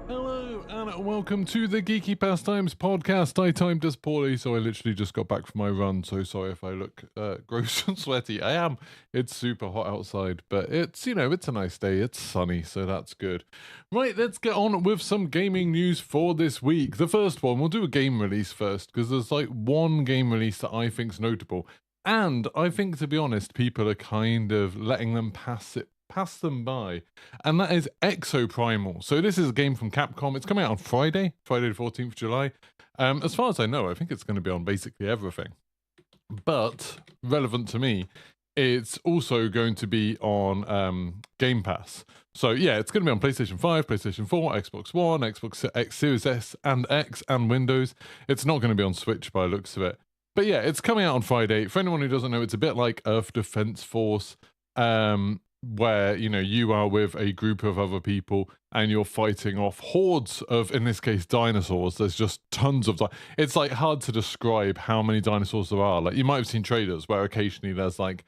Hello and welcome to the Geeky Pastimes podcast. I timed this poorly, so I literally just got back from my run. So sorry if I look gross and sweaty. I am. It's super hot outside, but it's a nice day. It's sunny, so that's good. Right, let's get on with some gaming news for this week. The first one, we'll do a game release first because there's like one game release that I think's notable, and I think, to be honest, people are kind of letting them pass them by, and that is Exoprimal. So this is a game from Capcom. It's coming out on Friday the 14th of July. As far as I know, I think it's going to be on basically everything. But relevant to me, it's also going to be on Game Pass. So yeah, it's going to be on PlayStation 5, PlayStation 4, Xbox One, Xbox X Series S and X, and Windows. It's not going to be on Switch by the looks of it. But yeah, it's coming out on Friday. For anyone who doesn't know, it's a bit like Earth Defense Force. Where you are with a group of other people and you're fighting off hordes of, in this case, dinosaurs. There's just tons of it's like hard to describe how many dinosaurs there are. Like, you might have seen trailers where occasionally there's like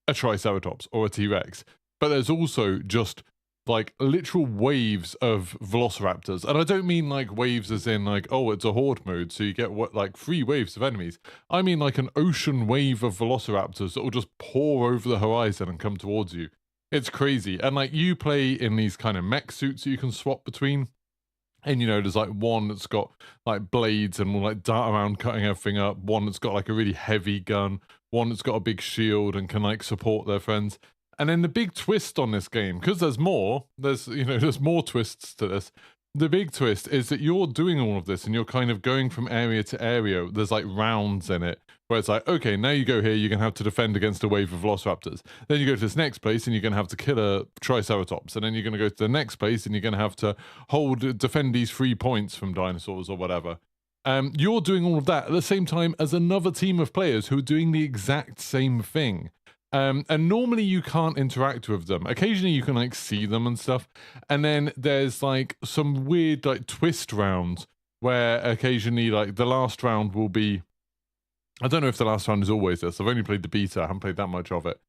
a Triceratops or a T-Rex, but there's also just like literal waves of velociraptors. And I don't mean like waves as in like, oh, it's a horde mode, so you get like 3 waves of enemies. I mean like an ocean wave of velociraptors that will just pour over the horizon and come towards you. It's crazy. And like, you play in these kind of mech suits that you can swap between. And there's like one that's got like blades and will like dart around cutting everything up. One that's got like a really heavy gun. One that's got a big shield and can like support their friends. And then the big twist on this game, because there's more twists to this. The big twist is that you're doing all of this and you're kind of going from area to area. There's like rounds in it where it's like, okay, now you go here, you're going to have to defend against a wave of velociraptors. Then you go to this next place and you're going to have to kill a Triceratops. And then you're going to go to the next place and you're going to have to defend these 3 points from dinosaurs or whatever. You're doing all of that at the same time as another team of players who are doing the exact same thing. And normally you can't interact with them. Occasionally you can like see them and stuff. And then there's like some weird like twist rounds where occasionally like the last round will be, I don't know if the last round is always this. I've only played the beta. I haven't played that much of it.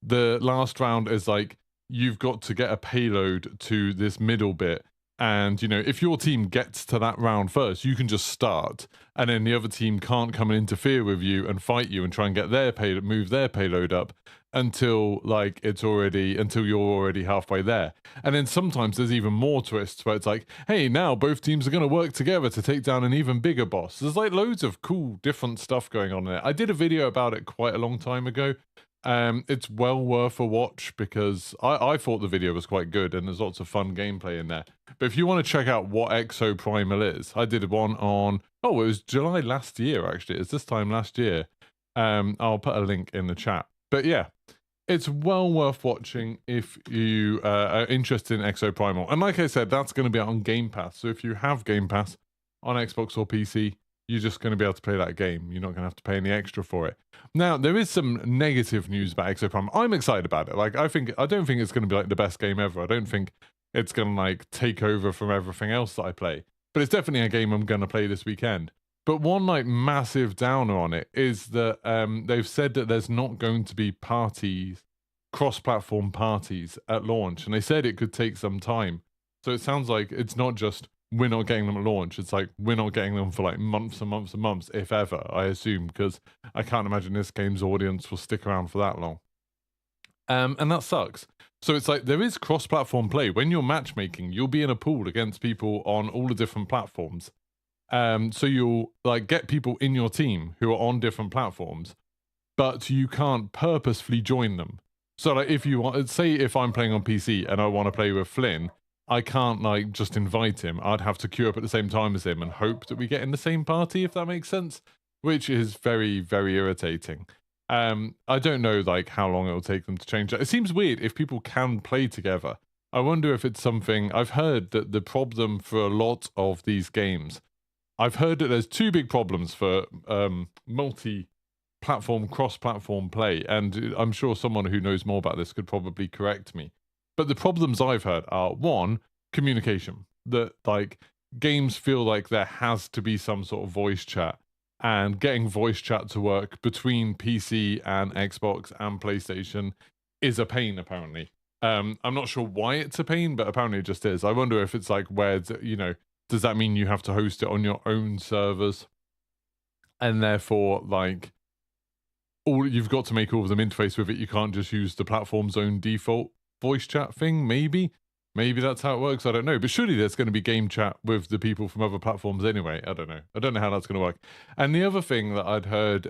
The last round is like, you've got to get a payload to this middle bit. And, if your team gets to that round first, you can just start. And then the other team can't come and interfere with you and fight you and try and get their payload, move their payload up until you're already halfway there. And then sometimes there's even more twists where it's like, hey, now both teams are going to work together to take down an even bigger boss. There's like loads of cool different stuff going on there. I did a video about it quite a long time ago. It's well worth a watch because I thought the video was quite good and there's lots of fun gameplay in there. But if you want to check out what Exoprimal is, I did one on, it was July last year actually. It's this time last year. I'll put a link in the chat. But yeah, it's well worth watching if you are interested in Exoprimal. And like I said, that's going to be out on Game Pass. So if you have Game Pass on Xbox or PC, you're just going to be able to play that game. You're not going to have to pay any extra for it. Now, there is some negative news about Exoprimal. I'm excited about it. Like, I don't think it's going to be like the best game ever. I don't think it's going to like take over from everything else that I play. But it's definitely a game I'm going to play this weekend. But one like massive downer on it is that they've said that there's not going to be cross-platform parties at launch. And they said it could take some time. So it sounds like it's not just we're not getting them at launch. It's like we're not getting them for like months and months and months, if ever, I assume, because I can't imagine this game's audience will stick around for that long. And that sucks. So it's like there is cross-platform play. When you're matchmaking, you'll be in a pool against people on all the different platforms. So you'll like get people in your team who are on different platforms, but you can't purposefully join them. So like if you want, say if I'm playing on PC and I want to play with Flynn, I can't like just invite him. I'd have to queue up at the same time as him and hope that we get in the same party, if that makes sense, which is very, very irritating. I don't know like how long it'll take them to change that. It seems weird if people can play together. I wonder if it's something. I've heard that the problem for a lot of these games, I've heard that there's 2 big problems for multi-platform, cross-platform play, and I'm sure someone who knows more about this could probably correct me. But the problems I've heard are, 1, communication. That like games feel like there has to be some sort of voice chat, and getting voice chat to work between PC and Xbox and PlayStation is a pain, apparently. I'm not sure why it's a pain, but apparently it just is. I wonder if it's like where, does that mean you have to host it on your own servers? And therefore, like, all you've got to make all of them interface with it. You can't just use the platform's own default voice chat thing. Maybe that's how it works. I don't know. But surely there's going to be game chat with the people from other platforms anyway. I don't know. I don't know how that's going to work. And the other thing that I'd heard,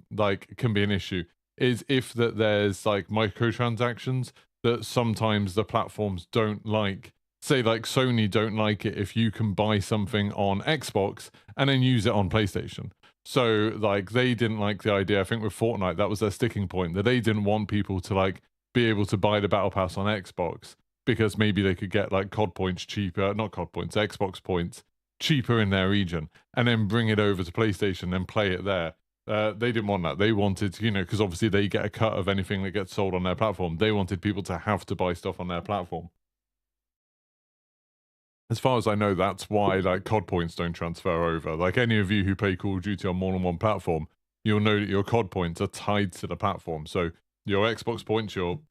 like, can be an issue is if that there's like microtransactions that sometimes the platforms don't like. Say like Sony don't like it if you can buy something on Xbox and then use it on PlayStation. So like they didn't like the idea. I think with Fortnite that was their sticking point, that they didn't want people to like be able to buy the battle pass on Xbox because maybe they could get like COD points cheaper, not COD points, Xbox points cheaper in their region, and then bring it over to PlayStation and play it there. They didn't want that. They wanted, because obviously they get a cut of anything that gets sold on their platform. They wanted people to have to buy stuff on their platform. As far as I know, that's why like COD points don't transfer over. Like any of you who play Call of Duty on more than one platform, you'll know that your COD points are tied to the platform. So your Xbox points, your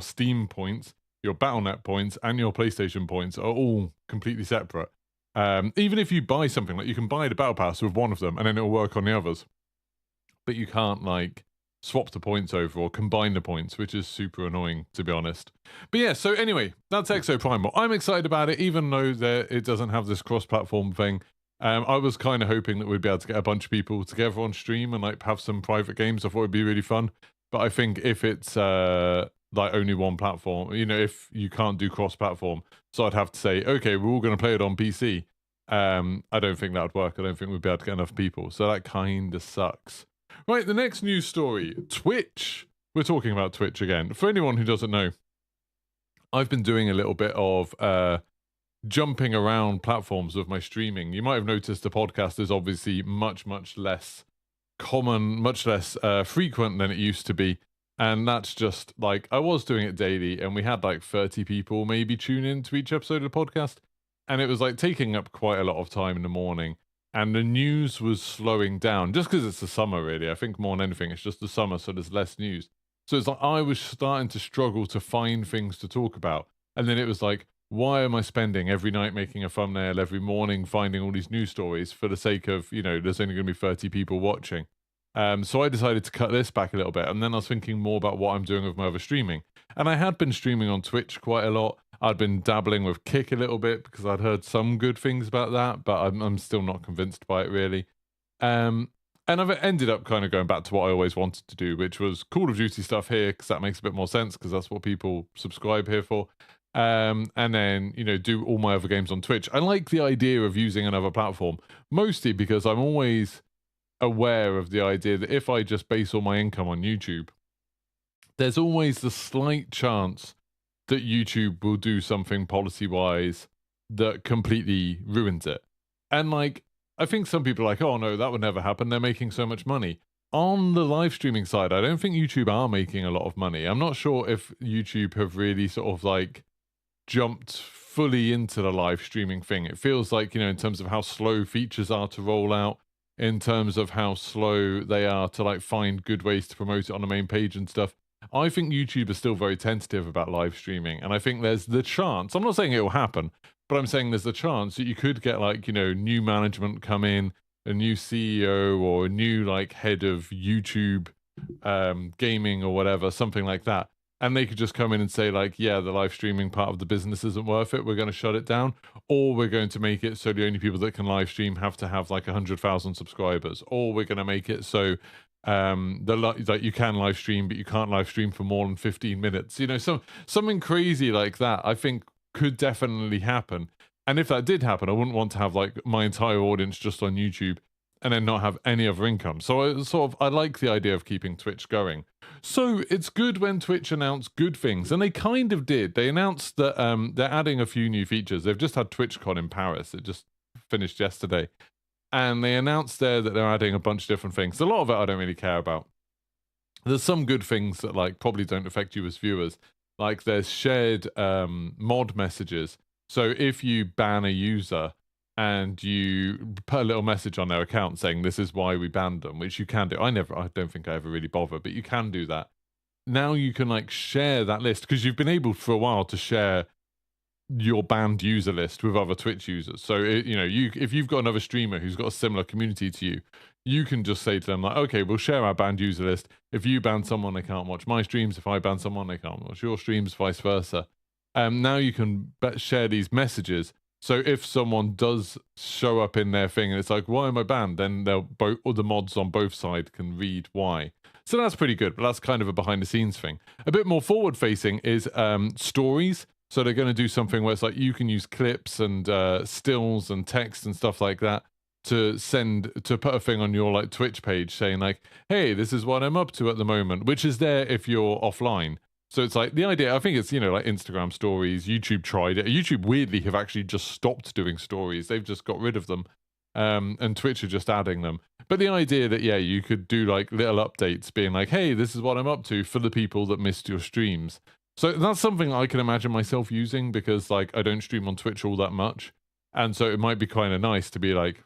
Steam points, your Battle.net points, and your PlayStation points are all completely separate. Even if you buy something, like you can buy the Battle Pass with one of them, and then it'll work on the others. But you can't like swap the points over or combine the points, which is super annoying, to be honest. But yeah, so anyway, that's Exoprimal. I'm excited about it, even though it doesn't have this cross-platform thing. I was kind of hoping that we'd be able to get a bunch of people together on stream and like have some private games. I thought it'd be really fun. But I think if it's like only one platform, if you can't do cross-platform, so I'd have to say, okay, we're all going to play it on PC. I don't think that would work. I don't think we'd be able to get enough people. So that kind of sucks. Right, the next news story, Twitch. We're talking about Twitch again. For anyone who doesn't know, I've been doing a little bit of jumping around platforms with my streaming. You might have noticed the podcast is obviously much, much less common, much less frequent than it used to be. And that's just like, I was doing it daily and we had like 30 people maybe tune in to each episode of the podcast. And it was like taking up quite a lot of time in the morning. And the news was slowing down just because it's the summer, really. I think more than anything, it's just the summer, so there's less news. So it's like I was starting to struggle to find things to talk about. And then it was like, why am I spending every night making a thumbnail, every morning finding all these news stories for the sake of, there's only going to be 30 people watching. So I decided to cut this back a little bit. And then I was thinking more about what I'm doing with my other streaming. And I had been streaming on Twitch quite a lot. I'd been dabbling with Kick a little bit because I'd heard some good things about that, but I'm still not convinced by it really. And I've ended up kind of going back to what I always wanted to do, which was Call of Duty stuff here because that makes a bit more sense because that's what people subscribe here for. And then, do all my other games on Twitch. I like the idea of using another platform, mostly because I'm always aware of the idea that if I just base all my income on YouTube, there's always the slight chance that YouTube will do something policy-wise that completely ruins it. And like, I think some people are like, oh no, that would never happen. They're making so much money. On the live streaming side, I don't think YouTube are making a lot of money. I'm not sure if YouTube have really sort of like jumped fully into the live streaming thing. It feels like, in terms of how slow features are to roll out, in terms of how slow they are to like find good ways to promote it on the main page and stuff. I think YouTube is still very tentative about live streaming, and I think there's the chance, I'm not saying it will happen, but I'm saying there's a chance that you could get like, new management come in, a new CEO or a new like head of YouTube gaming or whatever, something like that. And they could just come in and say like, yeah, the live streaming part of the business isn't worth it. We're going to shut it down, or we're going to make it so the only people that can live stream have to have like 100,000 subscribers, or we're going to make it so that you can live stream, but you can't live stream for more than 15 minutes. Something crazy like that, I think could definitely happen. And if that did happen, I wouldn't want to have like my entire audience just on YouTube and then not have any other income. So I like the idea of keeping Twitch going. So it's good when Twitch announced good things, and they kind of did. They announced that they're adding a few new features. They've just had TwitchCon in Paris. It just finished yesterday. And they announced there that they're adding a bunch of different things. A lot of it I don't really care about. There's some good things that like probably don't affect you as viewers. Like there's shared mod messages. So if you ban a user and you put a little message on their account saying this is why we banned them, which you can do. I don't think I ever really bother, but you can do that. now you can like share that list, because you've been able for a while to share your banned user list with other Twitch users. So if you've got another streamer who's got a similar community to you, you can just say to them like, okay, we'll share our banned user list. If you ban someone, they can't watch my streams. If I ban someone, they can't watch your streams, vice versa. Now you can share these messages. So if someone does show up in their thing and it's like, why am I banned? Then all the mods on both sides can read why. So that's pretty good, but that's kind of a behind the scenes thing. A bit more forward facing is stories. So they're going to do something where it's like you can use clips and stills and text and stuff like that to put a thing on your like Twitch page saying like, hey, this is what I'm up to at the moment, which is there if you're offline. So it's like the idea, I think it's, like Instagram stories, YouTube tried it. YouTube weirdly have actually just stopped doing stories. They've just got rid of them. And Twitch are just adding them. But the idea that, yeah, you could do like little updates being like, hey, this is what I'm up to for the people that missed your streams. So that's something I can imagine myself using, because like I don't stream on Twitch all that much. And so it might be kind of nice to be like,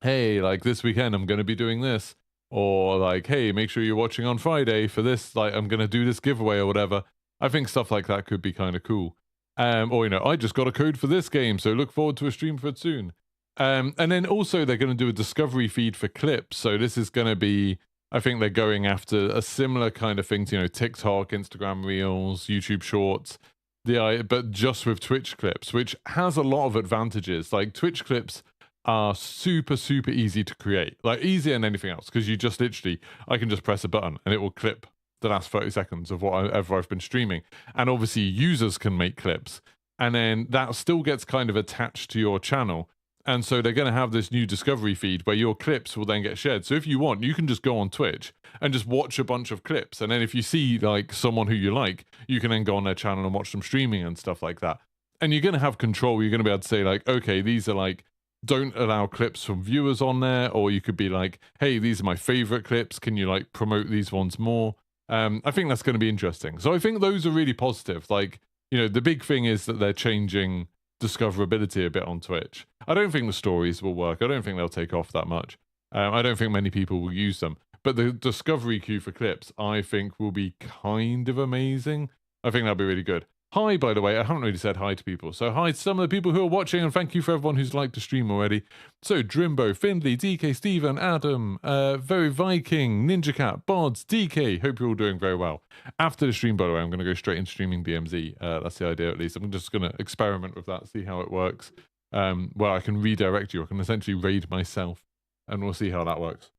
hey, like this weekend I'm going to be doing this. Or like, hey, make sure you're watching on Friday for this. Like I'm going to do this giveaway or whatever. I think stuff like that could be kind of cool. Or, I just got a code for this game, so look forward to a stream for it soon. And then also they're going to do a discovery feed for clips. So this is going to be, I think they're going after a similar kind of thing to, TikTok, Instagram Reels, YouTube Shorts, but just with Twitch clips, which has a lot of advantages. Like Twitch clips are super, super easy to create, like easier than anything else, because you just literally, I can just press a button and it will clip the last 30 seconds of whatever I've been streaming. And obviously users can make clips, and then that still gets kind of attached to your channel. And so they're going to have this new discovery feed where your clips will then get shared. So if you want, you can just go on Twitch and just watch a bunch of clips. And then if you see like someone who you like, you can then go on their channel and watch them streaming and stuff like that. And you're going to have control. You're going to be able to say like, okay, these are like, don't allow clips from viewers on there. Or you could be like, hey, these are my favorite clips. Can you like promote these ones more? I think that's going to be interesting. So I think those are really positive. Like, the big thing is that they're changing discoverability a bit on Twitch. I don't think the stories will work. I don't think they'll take off that much. I don't think many people will use them. But the discovery queue for clips, I think, will be kind of amazing. I think that'll be really good. Hi, by the way, I haven't really said hi to people. So hi to some of the people who are watching, and thank you for everyone who's liked the stream already. So Drimbo, Findley, DK, Steven, Adam, Very Viking, Ninja Cat, Bods, DK. Hope you're all doing very well. After the stream, by the way, I'm going to go straight into streaming DMZ. That's the idea, at least. I'm just going to experiment with that, see how it works. Where I can redirect you. I can essentially raid myself, and we'll see how that works.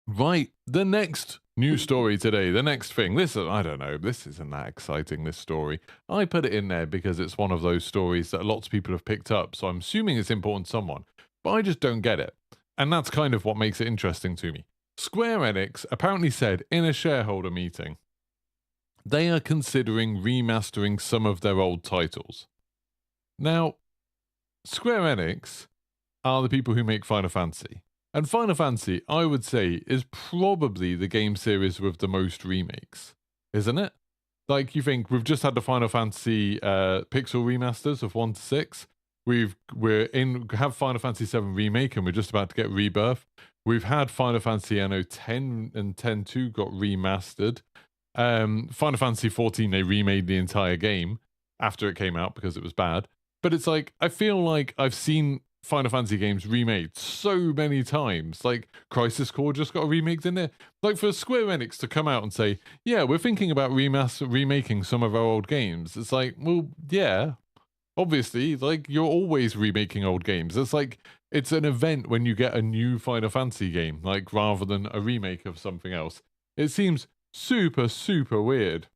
Right, the next news story today, the next thing. Listen, I don't know, this isn't that exciting, this story. I put it in there because it's one of those stories that lots of people have picked up, so I'm assuming it's important to someone, but I just don't get it. And that's kind of what makes it interesting to me. Square Enix apparently said in a shareholder meeting, they are considering remastering some of their old titles. Now, Square Enix are the people who make Final Fantasy. And Final Fantasy, I would say, is probably the game series with the most remakes, isn't it? Like, you think we've just had the Final Fantasy pixel remasters of 1 to 6. We have Final Fantasy 7 remake, and we're just about to get Rebirth. We've had Final Fantasy Anno 10 and 10.2 got remastered. Final Fantasy 14, they remade the entire game after it came out because it was bad. But it's like, I feel like I've seen Final Fantasy games remade so many times. Like Crisis Core just got a remake, didn't it? Like for Square Enix to come out and say, yeah, we're thinking about remaking some of our old games. It's like, well, yeah, obviously, like you're always remaking old games. It's like, it's an event when you get a new Final Fantasy game, like rather than a remake of something else. It seems super, super weird.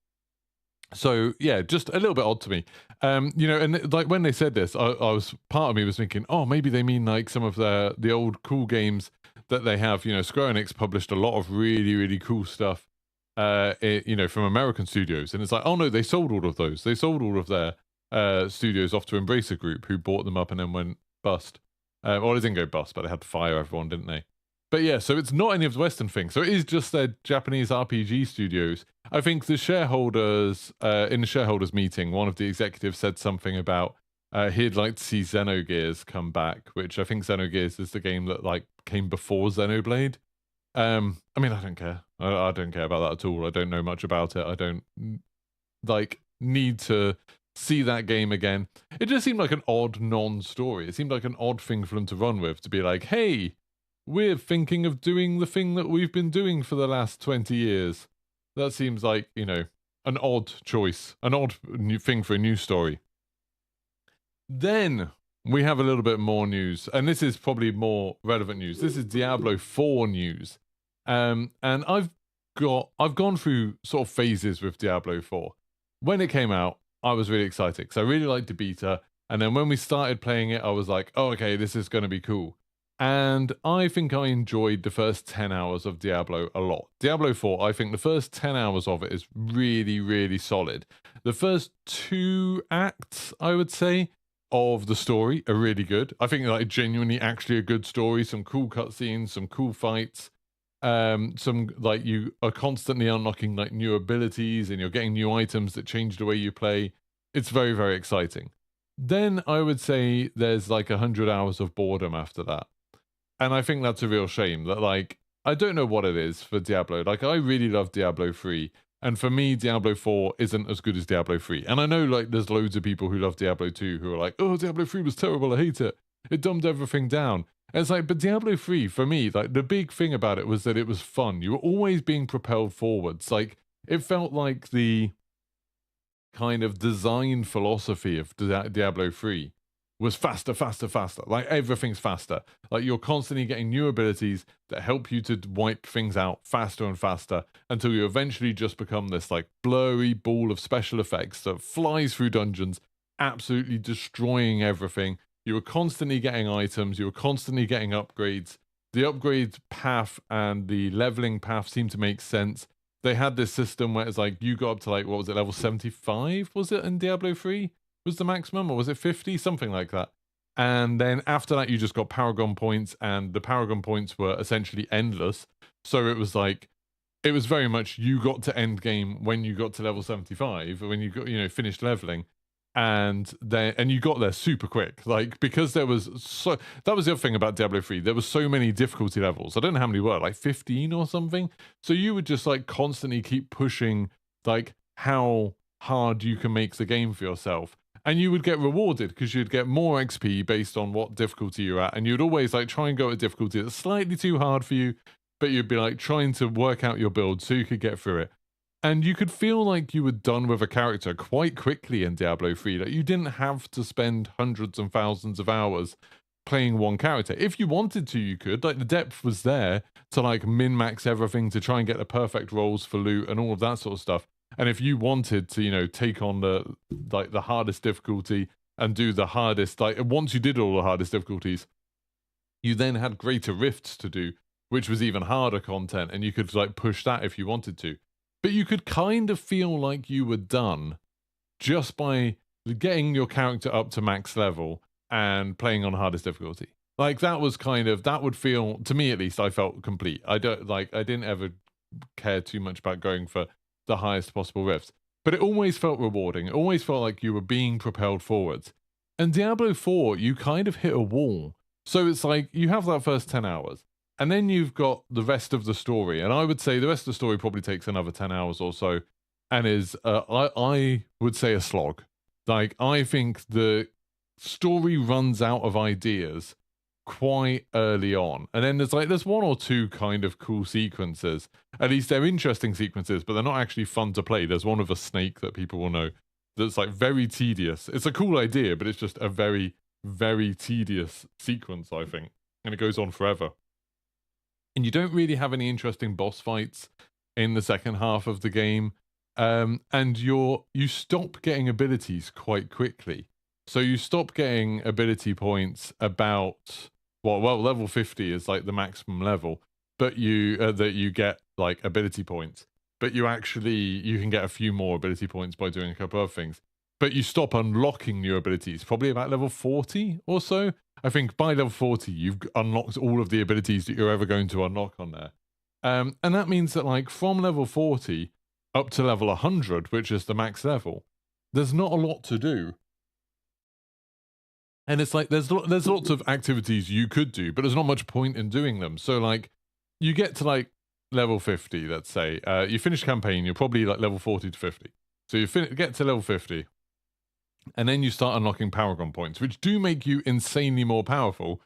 So yeah, just a little bit odd to me. And like when they said this, part of me was thinking, oh, maybe they mean like some of the old cool games that they have. Square Enix published a lot of really, really cool stuff, from American studios, and it's like, oh no, they sold all of those. They sold all of their studios off to Embracer Group, who bought them up and then went bust. Or they didn't go bust, but they had to fire everyone, didn't they? But yeah, so it's not any of the Western things. So it is just their Japanese RPG studios. I think the shareholders, in the shareholders meeting, one of the executives said something about he'd like to see Xenogears come back, which I think Xenogears is the game that like came before Xenoblade. I mean, I don't care. I don't care about that at all. I don't know much about it. I don't like need to see that game again. It just seemed like an odd non-story. It seemed like an odd thing for them to run with, to be like, hey, we're thinking of doing the thing that we've been doing for the last 20 years. That seems like, you know, an odd choice, an odd new thing for a new story. Then we have a little bit more news, and this is probably more relevant news. This is Diablo 4 news. And I've gone through sort of phases with Diablo 4. When it came out, I was really excited because I really liked the beta. And then when we started playing it, I was like, oh, okay, this is going to be cool. And I think I enjoyed the first 10 hours of Diablo a lot. Diablo 4, I think the first 10 hours of it is really, really solid. The first 2 acts, I would say, of the story are really good. I think like genuinely actually a good story, some cool cutscenes, some cool fights. Some like you are constantly unlocking like new abilities and you're getting new items that change the way you play. It's very, very exciting. Then I would say there's like 100 hours of boredom after that. And I think that's a real shame that like I don't know what it is for Diablo. Like I really love Diablo 3. And for me, Diablo 4 isn't as good as Diablo 3. And I know like there's loads of people who love Diablo 2 who are like, oh, Diablo 3 was terrible, I hate it. It dumbed everything down. And it's like, but Diablo 3, for me, like the big thing about it was that it was fun. You were always being propelled forwards. Like it felt like the kind of design philosophy of Diablo 3 was faster, faster, faster. Like everything's faster. Like you're constantly getting new abilities that help you to wipe things out faster and faster until you eventually just become this like blurry ball of special effects that flies through dungeons, absolutely destroying everything. You were constantly getting items, you were constantly getting upgrades. The upgrade path and the leveling path seemed to make sense. They had this system where it's like you got up to like, what was it, level 75? Was it in Diablo 3? Was the maximum, or was it 50? Something like that. And then after that, you just got Paragon points, and the Paragon points were essentially endless. So it was like, it was very much you got to end game when you got to level 75, when you got, you know, finished leveling. And you got there super quick, like because there was so that was the other thing about Diablo 3. There was so many difficulty levels. I don't know how many were, like 15 or something. So you would just like constantly keep pushing like how hard you can make the game for yourself. And you would get rewarded because you'd get more XP based on what difficulty you're at. And you'd always like try and go at a difficulty that's slightly too hard for you, but you'd be like trying to work out your build so you could get through it. And you could feel like you were done with a character quite quickly in Diablo 3. Like you didn't have to spend hundreds and thousands of hours playing one character. If you wanted to, you could. Like the depth was there to like min-max everything to try and get the perfect rolls for loot and all of that sort of stuff. And if you wanted to, you know, take on the like the hardest difficulty and do the hardest, like once you did all the hardest difficulties, you then had greater rifts to do, which was even harder content, and you could like push that if you wanted to. But you could kind of feel like you were done just by getting your character up to max level and playing on hardest difficulty. Like that was kind of, that would feel, to me at least, I felt complete. I didn't ever care too much about going for the highest possible rifts, but it always felt rewarding. It always felt like you were being propelled forwards. And Diablo 4, you kind of hit a wall. So it's like you have that first 10 hours. And then you've got the rest of the story. And I would say the rest of the story probably takes another 10 hours or so and is, I would say, a slog. Like, I think the story runs out of ideas quite early on. And then there's one or two kind of cool sequences. At least they're interesting sequences, but they're not actually fun to play. There's one of a snake that people will know that's like very tedious. It's a cool idea, but it's just a very, very tedious sequence, I think. And it goes on forever. And you don't really have any interesting boss fights in the second half of the game. And you stop getting abilities quite quickly. So you stop getting ability points about, well, level 50 is like the maximum level, but that you get like ability points. But you can get a few more ability points by doing a couple of things. But you stop unlocking new abilities, probably about level 40 or so. I think by level 40, you've unlocked all of the abilities that you're ever going to unlock on there. And that means that like from level 40 up to level 100, which is the max level, there's not a lot to do. And it's like there's lots of activities you could do, but there's not much point in doing them. So like you get to like level 50, let's say. You finish campaign, you're probably like level 40 to 50. So you get to level 50, and then you start unlocking Paragon points, which do make you insanely more powerful,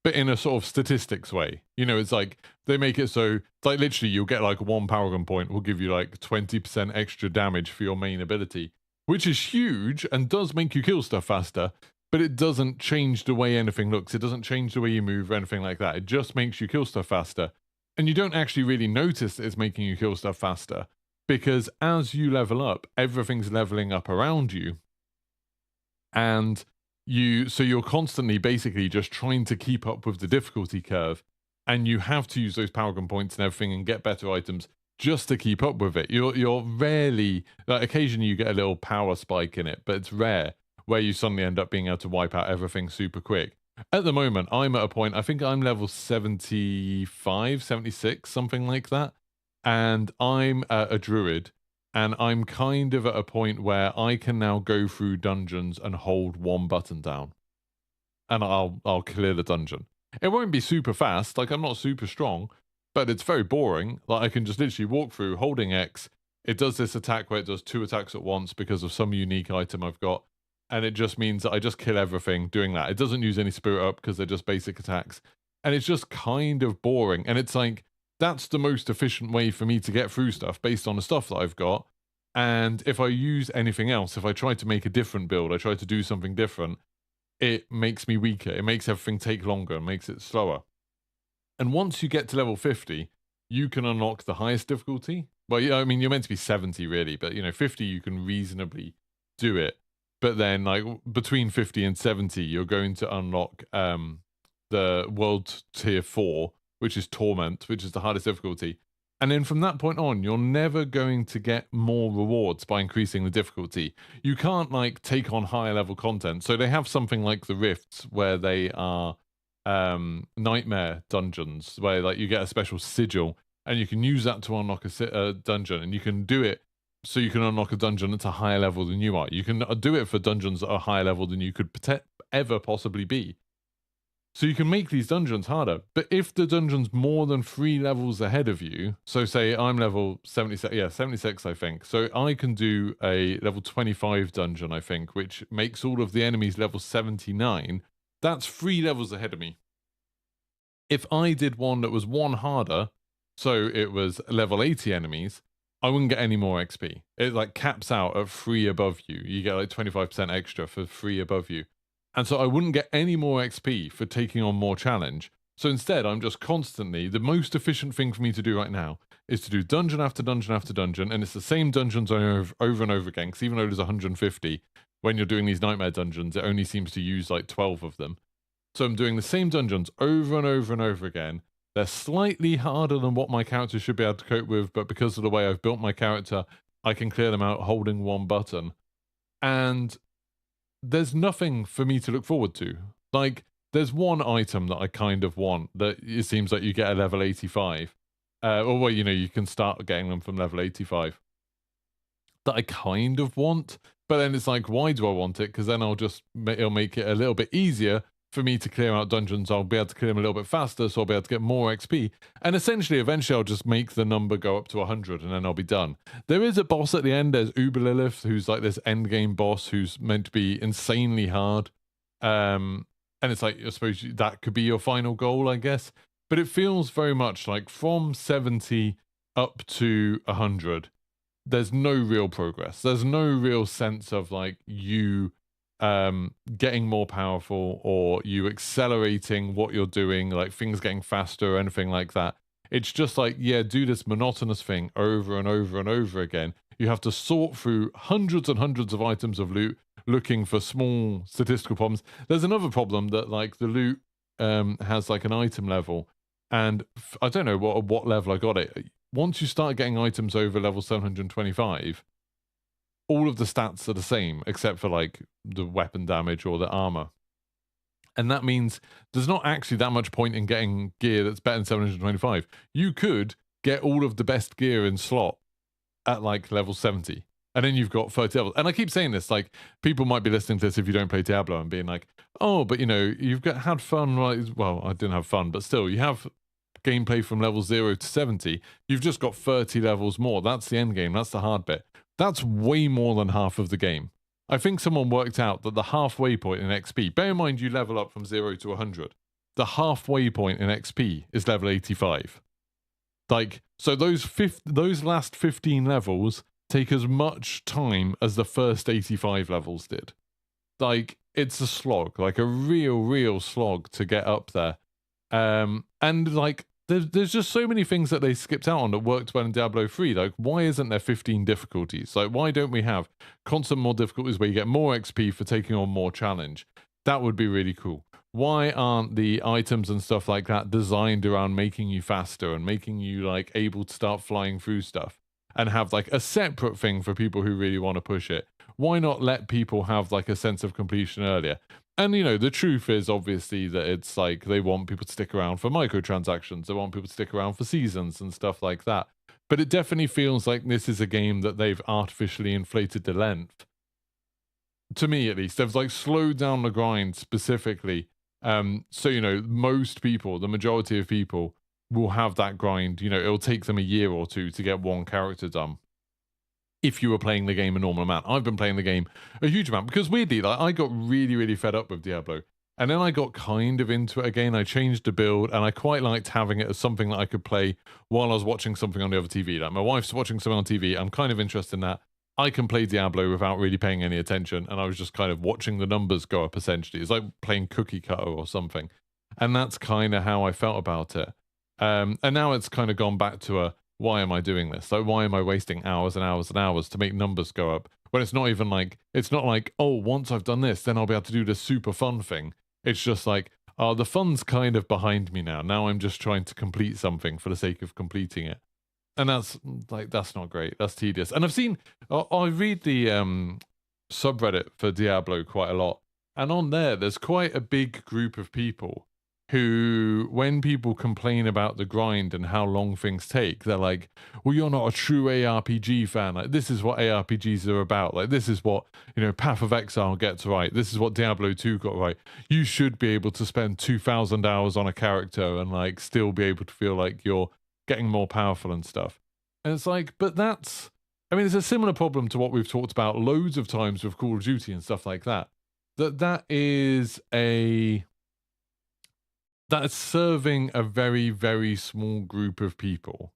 but in a sort of statistics way. You know, it's like they make it so it's like literally you'll get like one Paragon point will give you like 20% extra damage for your main ability, which is huge and does make you kill stuff faster, but it doesn't change the way anything looks. It doesn't change the way you move or anything like that. It just makes you kill stuff faster. And you don't actually really notice that it's making you kill stuff faster, because as you level up, everything's leveling up around you. And so you're constantly basically just trying to keep up with the difficulty curve, and you have to use those Paragon points and everything and get better items just to keep up with it. You're rarely, like, occasionally you get a little power spike in it, but it's rare where you suddenly end up being able to wipe out everything super quick. At the moment, I'm at a point, I think I'm level 75, 76, something like that, and I'm a druid. And I'm kind of at a point where I can now go through dungeons and hold one button down, and I'll clear the dungeon. It won't be super fast, like I'm not super strong, but it's very boring. Like I can just literally walk through holding X. It does this attack where it does 2 attacks at once because of some unique item I've got, and it just means that I just kill everything doing that. It doesn't use any spirit up because they're just basic attacks, and it's just kind of boring. And it's like, that's the most efficient way for me to get through stuff based on the stuff that I've got. And if I use anything else, if I try to make a different build, I try to do something different, it makes me weaker. It makes everything take longer and makes it slower. And once you get to level 50, you can unlock the highest difficulty. Well, yeah, I mean, you're meant to be 70 really, but 50 you can reasonably do it. But then like between 50 and 70, you're going to unlock the world tier 4, which is Torment, which is the hardest difficulty. And then from that point on, you're never going to get more rewards by increasing the difficulty. You can't like take on higher level content. So they have something like the Rifts, where they are nightmare dungeons, where like you get a special sigil and you can use that to unlock a dungeon, and you can do it so you can unlock a dungeon that's a higher level than you are. You can do it for dungeons that are higher level than you could ever possibly be. So you can make these dungeons harder, but if the dungeon's more than 3 levels ahead of you, so say I'm level 76, yeah, 76 I think, so I can do a level 25 dungeon, I think, which makes all of the enemies level 79, that's 3 levels ahead of me. If I did one that was 1 harder, so it was level 80 enemies, I wouldn't get any more XP. It like caps out at 3 above you. You get like 25% extra for 3 above you. And so I wouldn't get any more XP for taking on more challenge. So instead, I'm just constantly, the most efficient thing for me to do right now is to do dungeon after dungeon after dungeon, and it's the same dungeons over and over again, because even though there's 150, when you're doing these nightmare dungeons, it only seems to use like 12 of them. So I'm doing the same dungeons over and over and over again. They're slightly harder than what my character should be able to cope with, but because of the way I've built my character, I can clear them out holding one button. And there's nothing for me to look forward to. Like, there's one item that I kind of want that it seems like you get a level 85. Or, well, you can start getting them from level 85. That I kind of want, but then it's like, why do I want it? Because then it'll make it a little bit easier for me to clear out dungeons. I'll be able to clear them a little bit faster, so I'll be able to get more XP. And essentially, eventually, I'll just make the number go up to 100, and then I'll be done. There is a boss at the end. There's Uber Lilith, who's like this endgame boss who's meant to be insanely hard. And it's like, I suppose that could be your final goal, I guess. But it feels very much like from 70 up to 100, there's no real progress. There's no real sense of like you getting more powerful or you accelerating what you're doing, like things getting faster or anything like that. It's just like, yeah, do this monotonous thing over and over and over again. You have to sort through hundreds and hundreds of items of loot looking for small statistical problems. There's another problem that like the loot has like an item level, and I don't know what level I got it. Once you start getting items over level 725, all of the stats are the same, except for like the weapon damage or the armor. And that means there's not actually that much point in getting gear that's better than 725. You could get all of the best gear in slot at like level 70. And then you've got 30 levels. And I keep saying this, like, people might be listening to this if you don't play Diablo and being like, oh, but you've had fun, right? Well, I didn't have fun, but still, you have gameplay from level 0 to 70, you've just got 30 levels more. That's the end game. That's the hard bit. That's way more than half of the game. I think someone worked out that the halfway point in XP, bear in mind you level up from 0 to 100, the halfway point in XP is level 85. Like, so those last 15 levels take as much time as the first 85 levels did. Like, it's a slog, like a real slog to get up there. And like, there's just so many things that they skipped out on that worked well in Diablo 3. Like, why isn't there 15 difficulties? Like, why don't we have constant more difficulties where you get more XP for taking on more challenge? That would be really cool. Why aren't the items and stuff like that designed around making you faster and making you like able to start flying through stuff and have like a separate thing for people who really want to push it? Why not let people have like a sense of completion earlier? And, you know, the truth is obviously that it's like they want people to stick around for microtransactions. They want people to stick around for seasons and stuff like that. But it definitely feels like this is a game that they've artificially inflated the length. To me, at least, they've like slowed down the grind specifically. So, you know, most people, the majority of people will have that grind. You know, it'll take them a year or two to get one character done. If you were playing the game a normal amount. I've been playing the game a huge amount because weirdly, like, I got really fed up with Diablo. And then I got kind of into it again. I changed the build and I quite liked having it as something that I could play while I was watching something on the other TV. Like, my wife's watching something on TV. I'm kind of interested in that. I can play Diablo without really paying any attention. And I was just kind of watching the numbers go up, essentially. It's like playing Cookie Cutter or something. And that's kind of how I felt about it. And now it's kind of gone back to a, why am I doing this? Like, why am I wasting hours and hours and hours to make numbers go up? When it's not even like, it's not like, oh, once I've done this, then I'll be able to do this super fun thing. It's just like, oh, the fun's kind of behind me now. Now I'm just trying to complete something for the sake of completing it. And that's like, that's not great. That's tedious. And I've seen, I read the subreddit for Diablo quite a lot. And on there's quite a big group of people who, when people complain about the grind and how long things take, they're like, well, you're not a true ARPG fan. Like, this is what ARPGs are about. Like, this is what, you know, Path of Exile gets right. This is what Diablo 2 got right. You should be able to spend 2,000 hours on a character and, like, still be able to feel like you're getting more powerful and stuff. And it's like, but that's, I mean, it's a similar problem to what we've talked about loads of times with Call of Duty and stuff like that. That is that's serving a very small group of people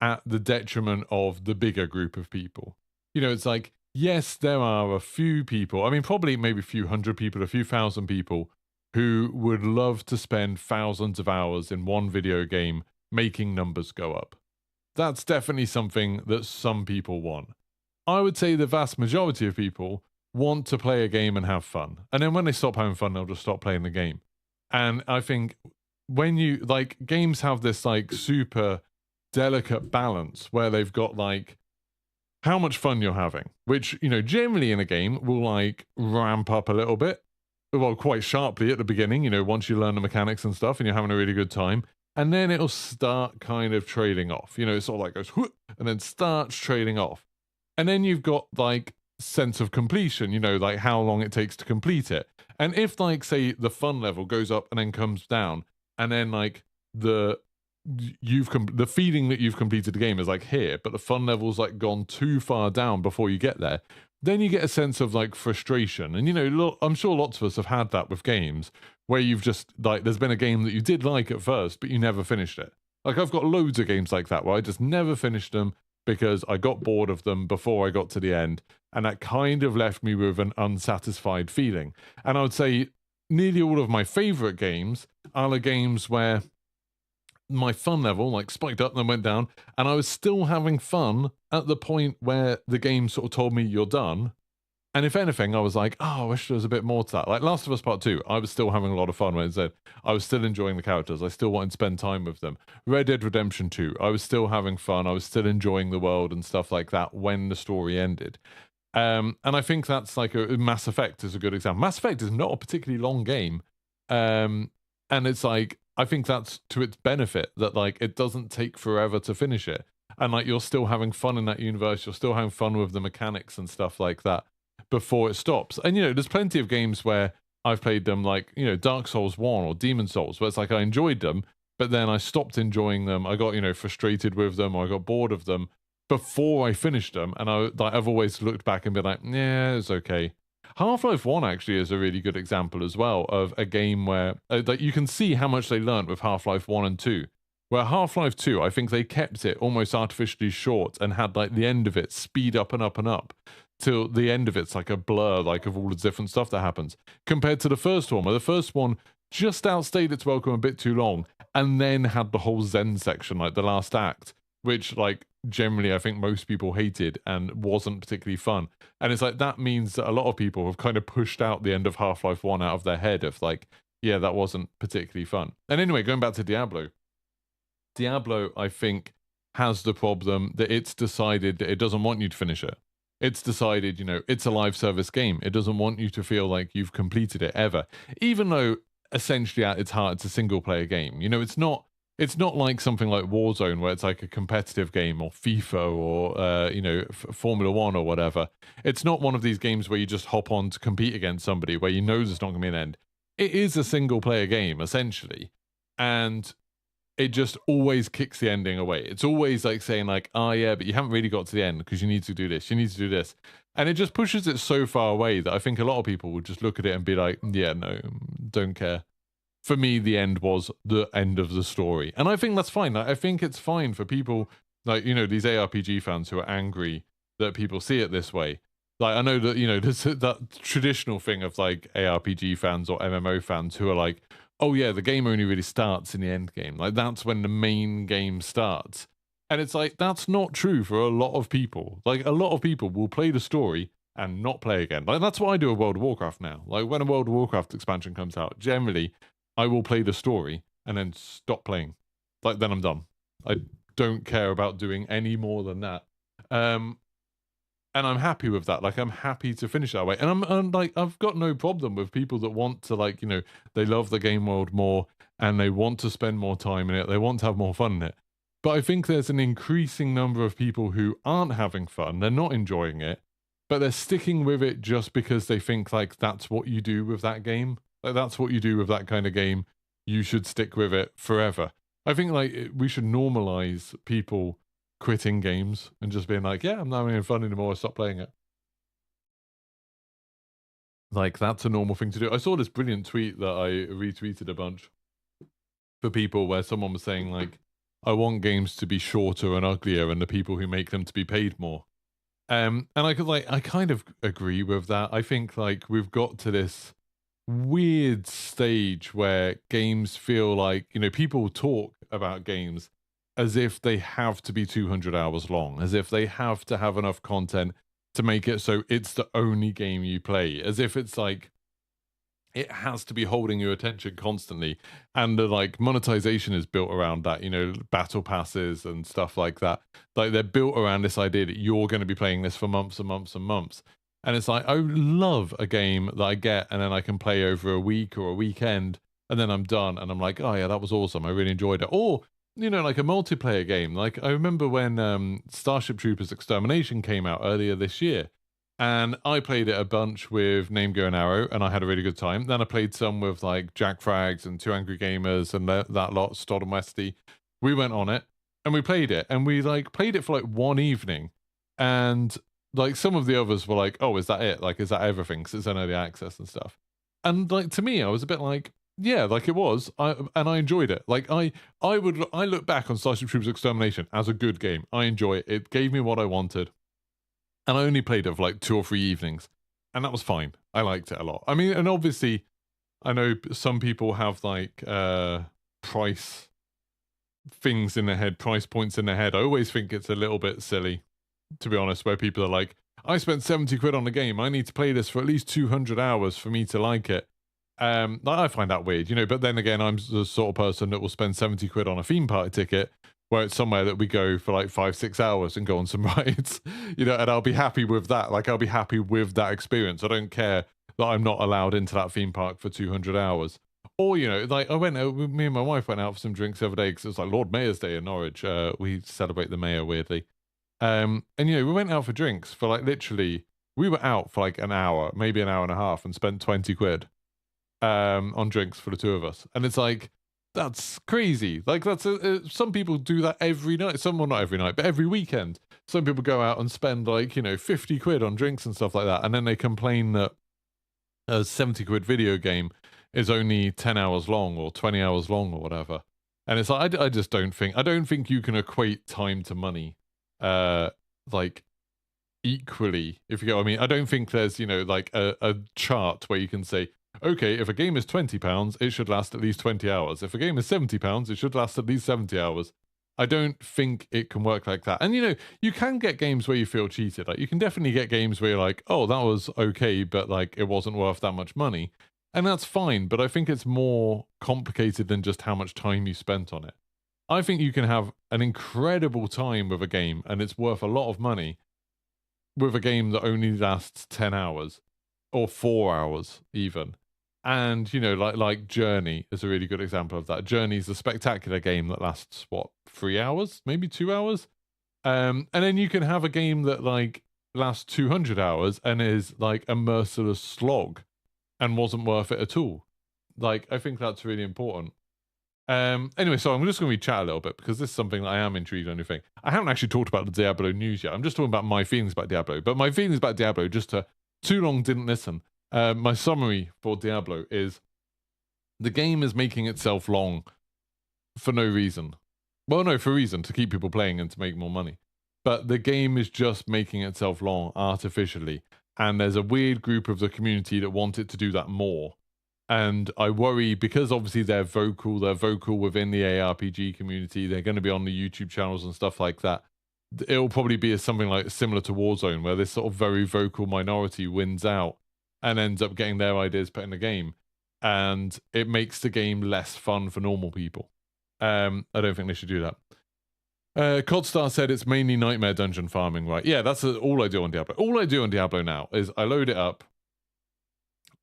at the detriment of the bigger group of people. You know, it's like, yes, there are a few people, I mean, probably maybe a few hundred people, a few thousand people who would love to spend thousands of hours in one video game making numbers go up. That's definitely something that some people want. I would say the vast majority of people want to play a game and have fun. And then when they stop having fun, they'll just stop playing the game. And I think when you, like, games have this, like, super delicate balance where they've got, like, how much fun you're having, which, you know, generally in a game will, like, ramp up a little bit, well, quite sharply at the beginning, you know, once you learn the mechanics and stuff and you're having a really good time, and then it'll start kind of trailing off. You know, it sort of like goes, whoop, and then starts trailing off. And then you've got, like, sense of completion, you know, like how long it takes to complete it. And if, like, say the fun level goes up and then comes down, and then, like, the feeling that you've completed the game is, like, here, but the fun level's, like, gone too far down before you get there, then you get a sense of, like, frustration. And, you know, I'm sure lots of us have had that with games where you've just, like, there's been a game that you did like at first, but you never finished it. Like, I've got loads of games like that where I just never finished them because I got bored of them before I got to the end, and that kind of left me with an unsatisfied feeling. And I would say nearly all of my favorite games are the games where my fun level, like, spiked up and then went down, and I was still having fun at the point where the game sort of told me you're done. And if anything, I was like, oh, I wish there was a bit more to that. Like Last of Us Part 2, I was still having a lot of fun when it said I was still enjoying the characters. I still wanted to spend time with them. Red Dead Redemption 2, I was still having fun. I was still enjoying the world and stuff like that when the story ended. And I think that's like Mass Effect is a good example. Mass Effect is not a particularly long game. And it's like, I think that's to its benefit that, like, it doesn't take forever to finish it. And, like, you're still having fun in that universe. You're still having fun with the mechanics and stuff like that before it stops. And, you know, there's plenty of games where I've played them, like, you know, Dark Souls 1 or Demon Souls, where it's like I enjoyed them, but then I stopped enjoying them. I got, you know, frustrated with them, or I got bored of them before I finished them. And I've always looked back and been like, yeah, it's okay. Half-Life 1 actually is a really good example as well of a game where like you can see how much they learned with Half-Life 1 and 2. Where Half-Life 2, I think they kept it almost artificially short and had like the end of it speed up and up and up till the end of it's like a blur, like of all the different stuff that happens. Compared to the first one, where the first one just outstayed its welcome a bit too long, and then had the whole Zen section, like the last act, which like generally I think most people hated and wasn't particularly fun. And it's like that means that a lot of people have kind of pushed out the end of Half-Life 1 out of their head of like, yeah, that wasn't particularly fun. And anyway, going back to Diablo, I think, has the problem that it's decided that it doesn't want you to finish it. It's decided, you know, it's a live service game. It doesn't want you to feel like you've completed it ever, even though essentially at its heart it's a single player game. You know, it's not like something like Warzone where it's like a competitive game, or FIFA, or you know, Formula 1 or whatever. It's not one of these games where you just hop on to compete against somebody where you know there's not going to be an end. It is a single player game essentially, and it just always kicks the ending away. It's always like saying like, oh yeah, but you haven't really got to the end because you need to do this, you need to do this. And it just pushes it so far away that I think a lot of people would just look at it and be like, yeah, no, don't care. For me, the end was the end of the story. And I think that's fine. Like, I think it's fine for people like, you know, these ARPG fans who are angry that people see it this way. Like, I know that, you know, there's that traditional thing of like ARPG fans or MMO fans who are like, oh yeah, the game only really starts in the end game. Like that's when the main game starts. And it's like, that's not true for a lot of people. Like a lot of people will play the story and not play again. Like that's what I do with World of Warcraft now. Like when a World of Warcraft expansion comes out, generally I will play the story and then stop playing. Like then I'm done. I don't care about doing any more than that. And I'm happy with that. Like I'm happy to finish that way. And I'm like, I've got no problem with people that want to, like, you know, they love the game world more and they want to spend more time in it. They want to have more fun in it. But I think there's an increasing number of people who aren't having fun. They're not enjoying it, but they're sticking with it just because they think like that's what you do with that game. Like that's what you do with that kind of game. You should stick with it forever. I think like we should normalize people quitting games and just being like, yeah, I'm not having fun anymore, stop playing it. Like that's a normal thing to do. I saw this brilliant tweet that I retweeted a bunch for people where someone was saying like, I want games to be shorter and uglier and the people who make them to be paid more. And I kind of agree with that. I think like we've got to this weird stage where games feel like, you know, people talk about games as if they have to be 200 hours long, as if they have to have enough content to make it so it's the only game you play, as if it's like it has to be holding your attention constantly. And the like monetization is built around that, you know, battle passes and stuff like that. Like they're built around this idea that you're going to be playing this for months and months and months. And it's like, I love a game that I get and then I can play over a week or a weekend and then I'm done. And I'm like, oh yeah, that was awesome. I really enjoyed it. Or, you know, like a multiplayer game. Like I remember when Starship Troopers Extermination came out earlier this year. And I played it a bunch with Name Go and Arrow, and I had a really good time. Then I played some with like Jack Frags and Two Angry Gamers and that lot, Stodd and Westy. We went on it and we played it, and we like played it for like one evening. And like some of the others were like, "Oh, is that it? Like, is that everything? Because it's an early access and stuff." And like to me, I was a bit like, "Yeah, like it was." And I enjoyed it. Like I look back on Starship Troopers Extermination as a good game. I enjoy it. It gave me what I wanted. And I only played it for like 2 or 3 evenings. And that was fine. I liked it a lot. I mean, and obviously, I know some people have like price things in their head, price points in their head. I always think it's a little bit silly, to be honest, where people are like, I spent 70 quid on a game. I need to play this for at least 200 hours for me to like it. I find that weird, you know, but then again, I'm the sort of person that will spend 70 quid on a theme party ticket where it's somewhere that we go for like 5-6 hours and go on some rides, you know, and I'll be happy with that. Like, I'll be happy with that experience. I don't care that I'm not allowed into that theme park for 200 hours. Or, you know, like me and my wife went out for some drinks the other day because it was like Lord Mayor's Day in Norwich. We celebrate the mayor weirdly. And, you know, we went out for drinks for like literally, we were out for like an hour, maybe an hour and a half and spent 20 quid on drinks for the two of us. And it's like, That's crazy. Like that's some people do that every night. Some, well, not every night, but every weekend. Some people go out and spend like, you know, 50 quid on drinks and stuff like that, and then they complain that a 70 quid video game is only 10 hours long or 20 hours long or whatever. And it's like, I just don't think you can equate time to money, like equally, if you get what I mean. I don't think there's, you know, like a chart where you can say, okay, if a game is £20, it should last at least 20 hours. If a game is £70, it should last at least 70 hours. I don't think it can work like that. And, you know, you can get games where you feel cheated. Like, you can definitely get games where you're like, oh, that was okay, but, like, it wasn't worth that much money. And that's fine, but I think it's more complicated than just how much time you spent on it. I think you can have an incredible time with a game, and it's worth a lot of money, with a game that only lasts 10 hours, or 4 hours, even. And, you know, like Journey is a really good example of that. Journey is a spectacular game that lasts, what, 3 hours? Maybe 2 hours? And then you can have a game that, like, lasts 200 hours and is, like, a merciless slog and wasn't worth it at all. Like, I think that's really important. Anyway, so I'm just going to chat a little bit because this is something that I am intrigued on. I haven't actually talked about the Diablo news yet. I'm just talking about my feelings about Diablo. But my feelings about Diablo, just to too long didn't listen. My summary for Diablo is the game is making itself long for no reason. Well, no, for a reason, to keep people playing and to make more money. But the game is just making itself long artificially. And there's a weird group of the community that want it to do that more. And I worry because obviously they're vocal within the ARPG community. They're going to be on the YouTube channels and stuff like that. It'll probably be something like similar to Warzone, where this sort of very vocal minority wins out and ends up getting their ideas put in the game, and it makes the game less fun for normal people. I don't think they should do that. Codstar said it's mainly Nightmare Dungeon farming, right? Yeah, that's all I do on Diablo. All I do on Diablo now is I load it up.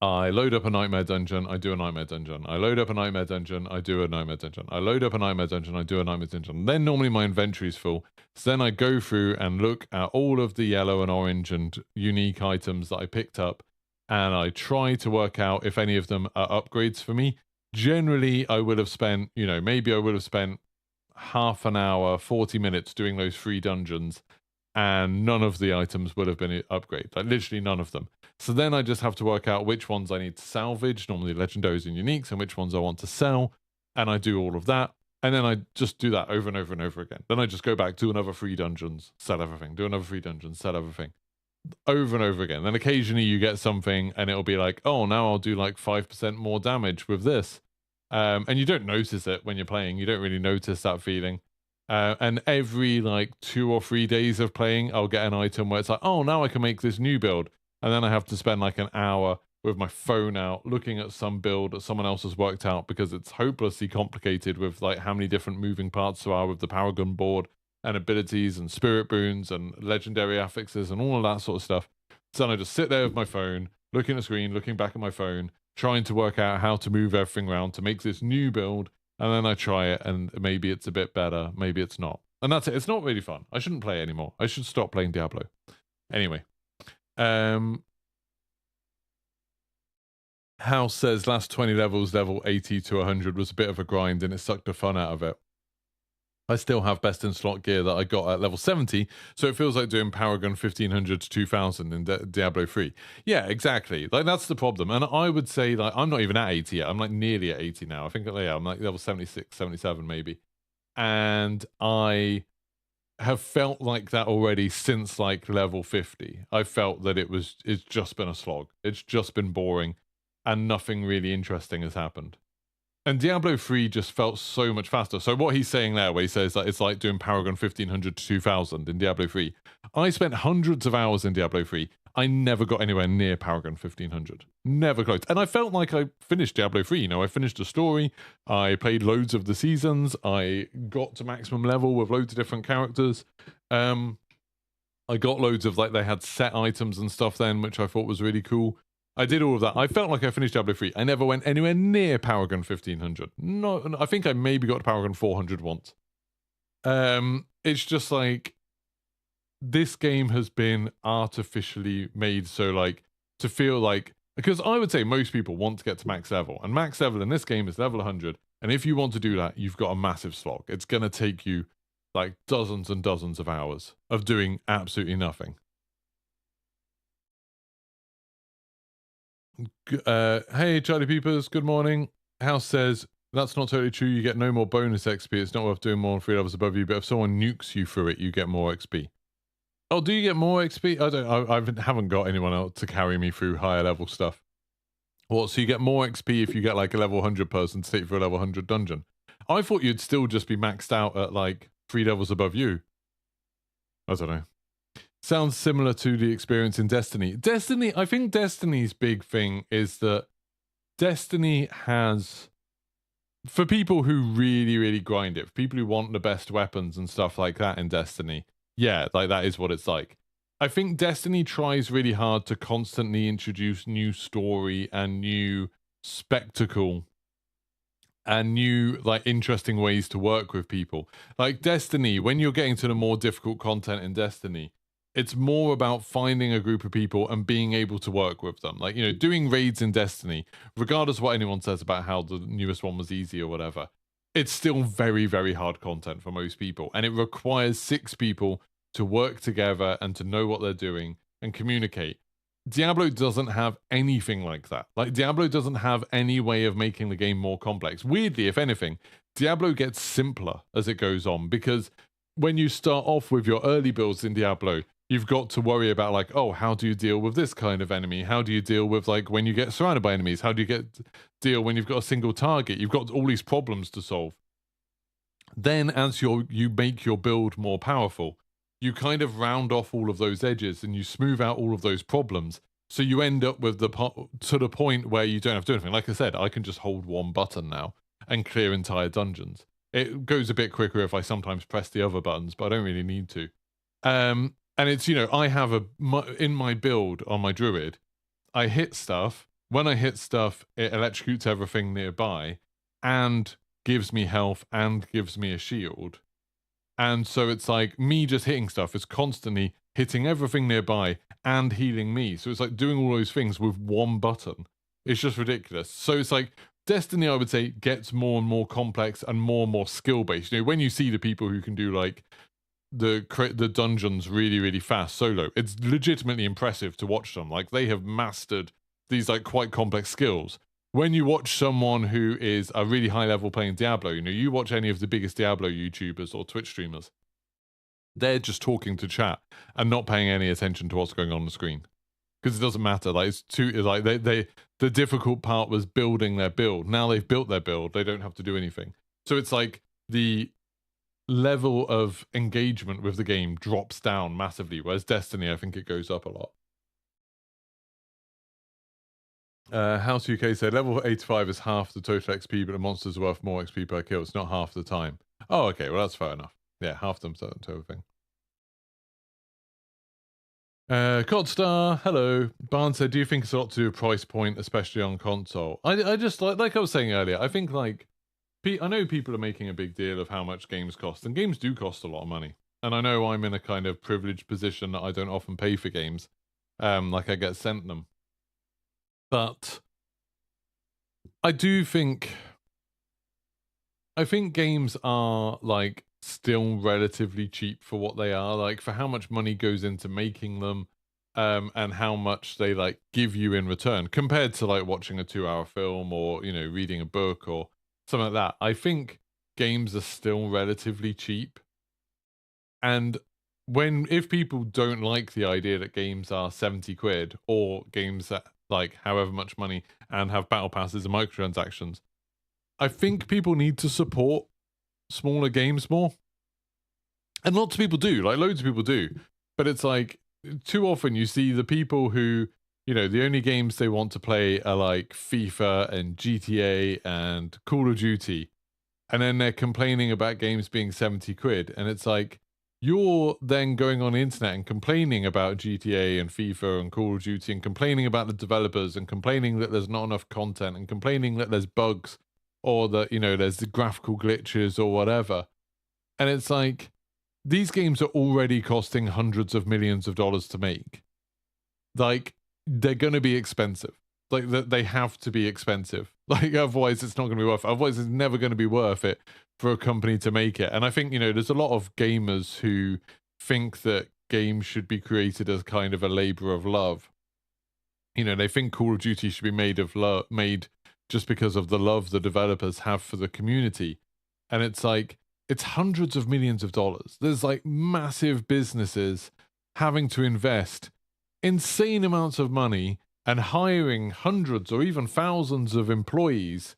I load up a Nightmare Dungeon, I do a Nightmare Dungeon. I load up a Nightmare Dungeon, I do a Nightmare Dungeon. I load up a Nightmare Dungeon, I do a Nightmare Dungeon. Then normally my inventory is full. So then I go through and look at all of the yellow and orange and unique items that I picked up, and I try to work out if any of them are upgrades for me. Generally, I would have spent, you know, maybe I would have spent half an hour, 40 minutes doing those 3 dungeons, and none of the items would have been an upgrade. Like, literally none of them. So then I just have to work out which ones I need to salvage, normally legendaries and uniques, and which ones I want to sell, and I do all of that. And then I just do that over and over and over again. Then I just go back, do another 3 dungeons, sell everything, do another 3 dungeons, sell everything. Over and over again. Then occasionally you get something and it'll be like, oh, now I'll do like 5% more damage with this. And you don't notice it when you're playing. You don't really notice that feeling. And every like 2 or 3 days of playing, I'll get an item where it's like, oh, now I can make this new build. And then I have to spend like an hour with my phone out looking at some build that someone else has worked out, because it's hopelessly complicated with like how many different moving parts there are with the Paragon board and abilities and spirit boons and legendary affixes and all of that sort of stuff. So then I just sit there with my phone, looking at the screen, looking back at my phone, trying to work out how to move everything around to make this new build. And then I try it, and maybe it's a bit better, maybe it's not. And that's it. It's not really fun. I shouldn't play anymore. I should stop playing Diablo. Anyway. House says last 20 levels, level 80 to 100 was a bit of a grind, and it sucked the fun out of it. I still have best in slot gear that I got at level 70, so it feels like doing Paragon 1500 to 2000 in Diablo 3. Yeah, exactly. Like, that's the problem. And I would say, like, I'm not even at 80 yet. I'm like nearly at 80 now. I think, yeah, I'm like level 76, 77 maybe. And I have felt like that already since like level 50. I felt that it's just been a slog. It's just been boring, and nothing really interesting has happened. And Diablo 3 just felt so much faster. So what he's saying there, where he says that it's like doing Paragon 1500 to 2000 in Diablo 3. I spent hundreds of hours in Diablo 3. I never got anywhere near Paragon 1500. Never close. And I felt like I finished Diablo 3. You know, I finished the story. I played loads of the seasons. I got to maximum level with loads of different characters. I got loads of, like, they had set items and stuff then, which I thought was really cool. I did all of that. I felt like I finished Diablo 3. I never went anywhere near Paragon 1500. No, I think I maybe got to Paragon 400 once. It's just like, this game has been artificially made so, like, to feel like, because I would say most people want to get to max level, and max level in this game is level 100, And if you want to do that, you've got a massive slog. It's going to take you like dozens and dozens of hours of doing absolutely nothing. Hey, Charlie Peepers, good morning. House says, that's not totally true. You get no more bonus XP. It's not worth doing more than 3 levels above you, but if someone nukes you through it, you get more XP. Oh, do you get more XP? I haven't got anyone else to carry me through higher level stuff. What, so you get more XP if you get like a level 100 person to take you for a level 100 dungeon? I thought you'd still just be maxed out at like 3 levels above you. I don't know. Sounds similar to the experience in Destiny. I think Destiny's big thing is that Destiny has, for people who really, really grind it, for people who want the best weapons and stuff like that in Destiny, yeah, like that is what it's like. I think Destiny tries really hard to constantly introduce new story and new spectacle and new, like, interesting ways to work with people. Like Destiny, when you're getting to the more difficult content in Destiny, it's more about finding a group of people and being able to work with them. Like, you know, doing raids in Destiny, regardless of what anyone says about how the newest one was easy or whatever, it's still very, very hard content for most people. And it requires 6 people to work together and to know what they're doing and communicate. Diablo doesn't have anything like that. Like, Diablo doesn't have any way of making the game more complex. Weirdly, if anything, Diablo gets simpler as it goes on, because when you start off with your early builds in Diablo, you've got to worry about, like, oh, how do you deal with this kind of enemy? How do you deal with, like, when you get surrounded by enemies? How do you deal when you've got a single target? You've got all these problems to solve. Then, as you make your build more powerful, you kind of round off all of those edges and you smooth out all of those problems. So you end up with to the point where you don't have to do anything. Like I said, I can just hold one button now and clear entire dungeons. It goes a bit quicker if I sometimes press the other buttons, but I don't really need to. And it's, you know, I have in my build on my druid, I hit stuff. When I hit stuff, it electrocutes everything nearby and gives me health and gives me a shield. And so it's like me just hitting stuff is constantly hitting everything nearby and healing me. So it's like doing all those things with one button. It's just ridiculous. So it's like Destiny, I would say, gets more and more complex and more skill-based. You know, when you see the people who can do like the dungeons really, really fast solo, it's legitimately impressive to watch them. Like, they have mastered these like quite complex skills. When you watch someone who is a really high level playing Diablo, you know, you watch any of the biggest Diablo YouTubers or Twitch streamers, they're just talking to chat and not paying any attention to what's going on the screen, because it doesn't matter. Like, it's too, like, the difficult part was building their build. Now they've built their build, they don't have to do anything. So it's like the level of engagement with the game drops down massively, whereas Destiny, I think it goes up a lot. House UK said level 85 is half the total XP, but the monster's worth more XP per kill. It's not half the time. Oh, okay. Well, that's fair enough. Yeah, half them total thing. Codstar, hello. Barn said, do you think it's a lot to do with price point, especially on console? I just, like I was saying earlier, I think, like, I know people are making a big deal of how much games cost, and games do cost a lot of money. And I know I'm in a kind of privileged position that I don't often pay for games. Like, I get sent them. But I think games are, like, still relatively cheap for what they are, like, for how much money goes into making them, and how much they, like, give you in return, compared to, like, watching a 2-hour film or, you know, reading a book or something like that. I think games are still relatively cheap. And if people don't like the idea that games are 70 quid, or games that, like, however much money and have battle passes and microtransactions, I think people need to support smaller games more. And lots of people do, like, loads of people do. But it's like, too often you see the people who, you know, the only games they want to play are like FIFA and GTA and Call of Duty. And then they're complaining about games being 70 quid. And it's like, you're then going on the internet and complaining about GTA and FIFA and Call of Duty and complaining about the developers and complaining that there's not enough content and complaining that there's bugs or that, you know, there's the graphical glitches or whatever. And it's like, these games are already costing hundreds of millions of dollars to make. Like, they're going to be expensive. Like, they have to be expensive. Like, otherwise it's not going to be worth it. Otherwise it's never going to be worth it for a company to make it. And I think, there's a lot of gamers who think that games should be created as kind of a labor of love. They think Call of Duty should be made just because of the love the developers have for the community. And it's like, it's hundreds of millions of dollars. There's like massive businesses having to invest insane amounts of money and hiring hundreds or even thousands of employees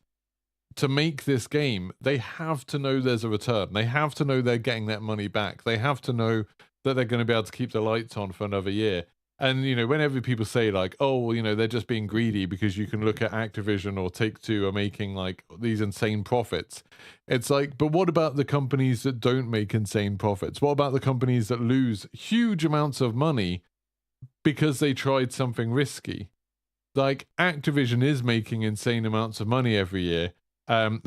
to make this game. They have to know there's a return. They have to know they're getting that money back. They have to know that they're going to be able to keep the lights on for another year. And, whenever people say like, oh, they're just being greedy because you can look at Activision or Take-Two are making like these insane profits. It's like, but what about the companies that don't make insane profits? What about the companies that lose huge amounts of money because they tried something risky? Like, Activision is making insane amounts of money every year.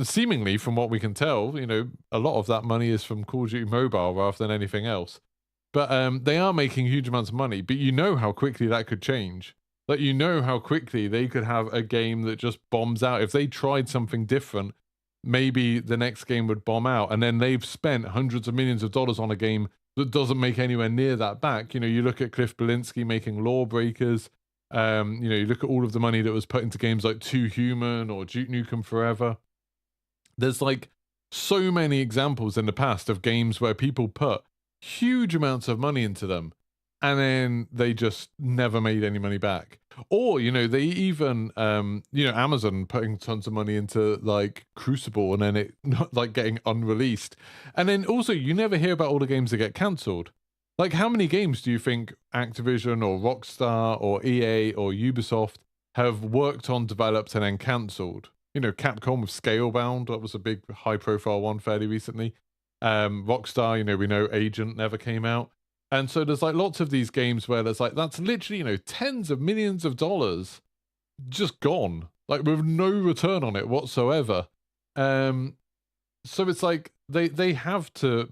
Seemingly, from what we can tell, a lot of that money is from Call of Duty Mobile rather than anything else. But they are making huge amounts of money, but how quickly that could change. Like, how quickly they could have a game that just bombs out. If they tried something different, maybe the next game would bomb out, and then they've spent hundreds of millions of dollars on a game that doesn't make anywhere near that back. You look at Cliff Belinsky making Lawbreakers. You look at all of the money that was put into games like Too Human or Duke Nukem Forever. There's like so many examples in the past of games where people put huge amounts of money into them and then they just never made any money back. Or, they even, Amazon putting tons of money into like Crucible and then it like getting unreleased. And then also you never hear about all the games that get cancelled. Like, how many games do you think Activision or Rockstar or EA or Ubisoft have worked on, developed, and then cancelled? Capcom with Scalebound, that was a big high-profile one fairly recently. Rockstar, we know Agent never came out. And so there's like lots of these games where there's like, that's literally, tens of millions of dollars just gone, like with no return on it whatsoever. So it's like they have to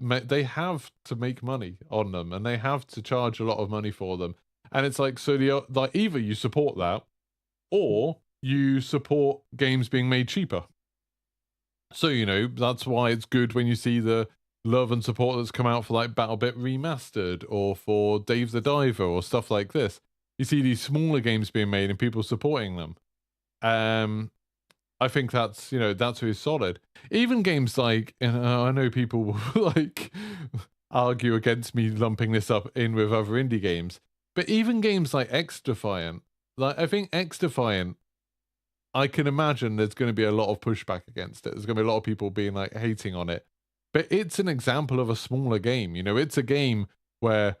make money on them, and they have to charge a lot of money for them. And it's like, so like either you support that, or you support games being made cheaper. So that's why it's good when you see the love and support that's come out for like BattleBit Remastered or for Dave the Diver or stuff like this. You see these smaller games being made and people supporting them. I think that's really solid. Even games like, I know people will like argue against me lumping this up in with other indie games, but even games like X-Defiant, like I think X-Defiant, I can imagine there's going to be a lot of pushback against it. There's going to be a lot of people being like hating on it, but it's an example of a smaller game. It's a game where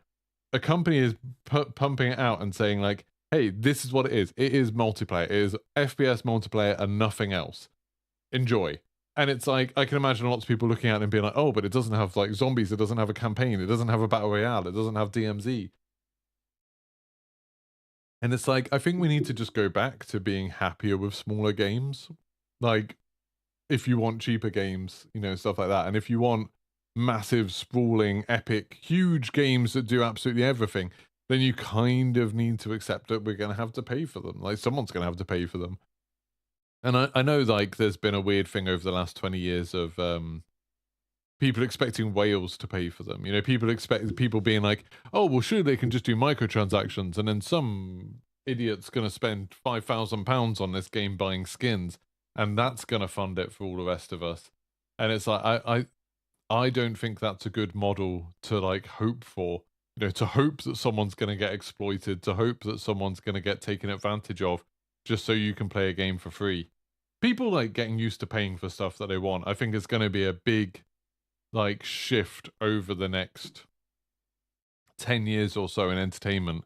a company is pumping it out and saying like, hey, this is what it is. It is multiplayer. It is FPS multiplayer and nothing else. Enjoy. And it's like, I can imagine lots of people looking at it and being like, oh, but it doesn't have like zombies. It doesn't have a campaign. It doesn't have a battle royale. It doesn't have DMZ. And it's like, I think we need to just go back to being happier with smaller games. Like, if you want cheaper games, stuff like that. And if you want massive, sprawling, epic, huge games that do absolutely everything, then you kind of need to accept that we're going to have to pay for them. Like, someone's going to have to pay for them. And I know, like, there's been a weird thing over the last 20 years of people expecting whales to pay for them. People being like, oh, well, sure, they can just do microtransactions, and then some idiot's going to spend £5,000 on this game buying skins, and that's going to fund it for all the rest of us. And it's like, I don't think that's a good model to, like, hope for. To hope that someone's going to get exploited, to hope that someone's going to get taken advantage of just so you can play a game for free. People, like, getting used to paying for stuff that they want, I think is going to be a big, like, shift over the next 10 years or so in entertainment.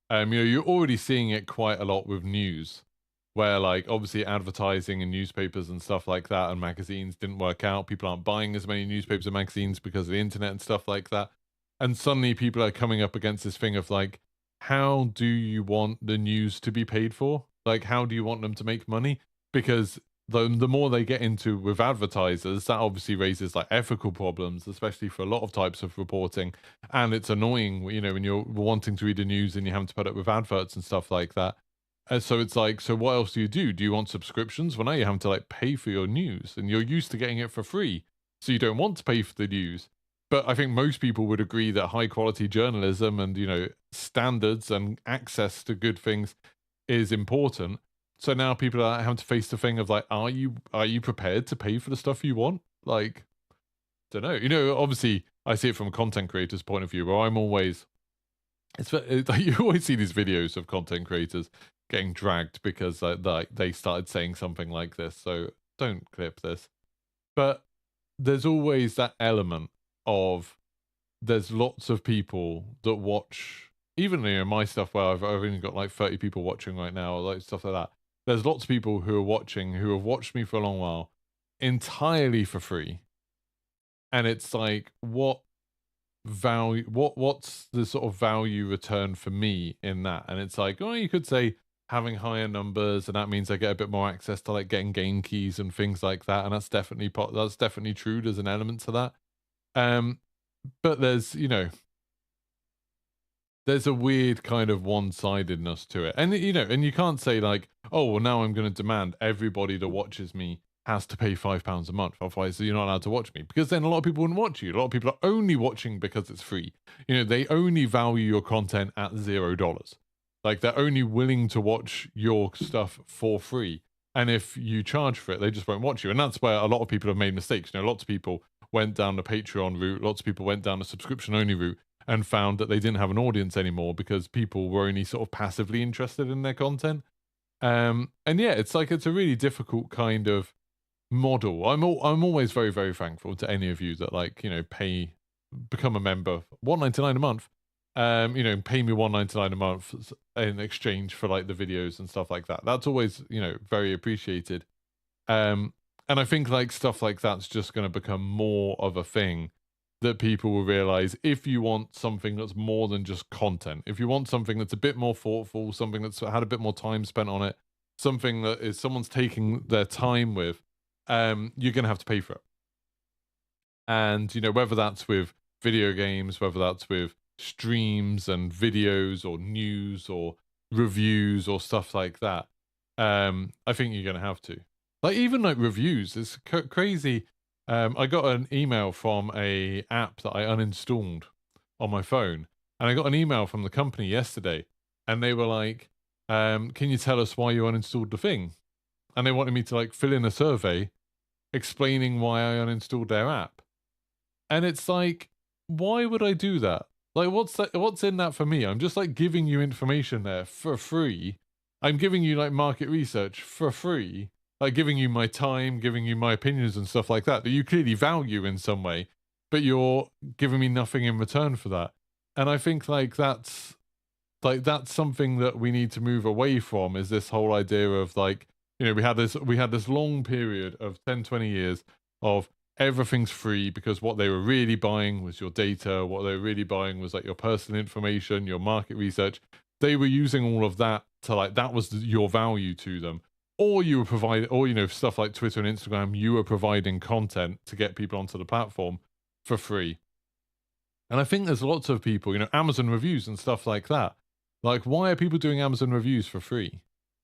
You're already seeing it quite a lot with news, where, like, obviously advertising and newspapers and stuff like that and magazines didn't work out. People aren't buying as many newspapers and magazines because of the internet and stuff like that. And suddenly people are coming up against this thing of like, how do you want the news to be paid for? Like, how do you want them to make money? Because the more they get into with advertisers, that obviously raises like ethical problems, especially for a lot of types of reporting. And it's annoying, when you're wanting to read the news and you have to put up with adverts and stuff like that. So it's like, so what else do you do? Do you want subscriptions? Well, now you're having to like pay for your news, and you're used to getting it for free, so you don't want to pay for the news. But I think most people would agree that high quality journalism and, you know, standards and access to good things is important. So now people are having to face the thing of like, are you prepared to pay for the stuff you want? Like, don't know. You know, obviously, I see it from a content creator's point of view, where I'm always, it's like you always see these videos of content creators getting dragged because they started saying something like this. So don't clip this. But there's always that element of, there's lots of people that watch, even, you know, my stuff where I've only got like 30 people watching right now, or like stuff like that. There's lots of people who are watching, who have watched me for a long while entirely for free. And it's like, what value, what's the sort of value return for me in that? And it's like, oh, you could say having higher numbers, and that means I get a bit more access to like getting game keys and things like that, and that's definitely true. There's an element to that. But there's, you know, there's a weird kind of one-sidedness to it. And, you know, and you can't say like, oh, well, now I'm going to demand everybody that watches me has to pay £5 a month, otherwise you're not allowed to watch me, because then a lot of people wouldn't watch you. A lot of people are only watching because it's free. You know, they only value your content at $0. Like, they're only willing to watch your stuff for free. And if you charge for it, they just won't watch you. And that's where a lot of people have made mistakes. You know, lots of people went down the Patreon route, lots of people went down the subscription-only route, and found that they didn't have an audience anymore because people were only sort of passively interested in their content. And yeah, it's like, it's a really difficult kind of model. I'm always very, very thankful to any of you that, like, you know, become a member, $1.99 a month. You know, pay me $1.99 a month in exchange for like the videos and stuff like that. That's always, you know, very appreciated. And I think like stuff like that's just going to become more of a thing that people will realize. If you want something that's more than just content, if you want something that's a bit more thoughtful, something that's had a bit more time spent on it, something that is someone's taking their time with, you're going to have to pay for it. And, you know, whether that's with video games, whether that's with streams and videos or news or reviews or stuff like that, I think you're going to have to. Like, even like reviews, it's crazy. I got an email from a app that I uninstalled on my phone, and I got an email from the company yesterday, and they were like, can you tell us why you uninstalled the thing? And they wanted me to like fill in a survey explaining why I uninstalled their app. And it's like, why would I do that? Like, what's in that for me? I'm just like giving you information there for free. I'm giving you like market research for free. Like, giving you my time, giving you my opinions and stuff like that you clearly value in some way, but you're giving me nothing in return for that. And I think like that's something that we need to move away from, is this whole idea of like, you know, we had this long period of 10, 20 years of everything's free because what they were really buying was your data. What they were really buying was like your personal information, your market research. They were using all of that to like, that was your value to them. Or you were providing, or, you know, stuff like Twitter and Instagram, you were providing content to get people onto the platform for free. And I think there's lots of people, you know, Amazon reviews and stuff like that. Like, why are people doing Amazon reviews for free?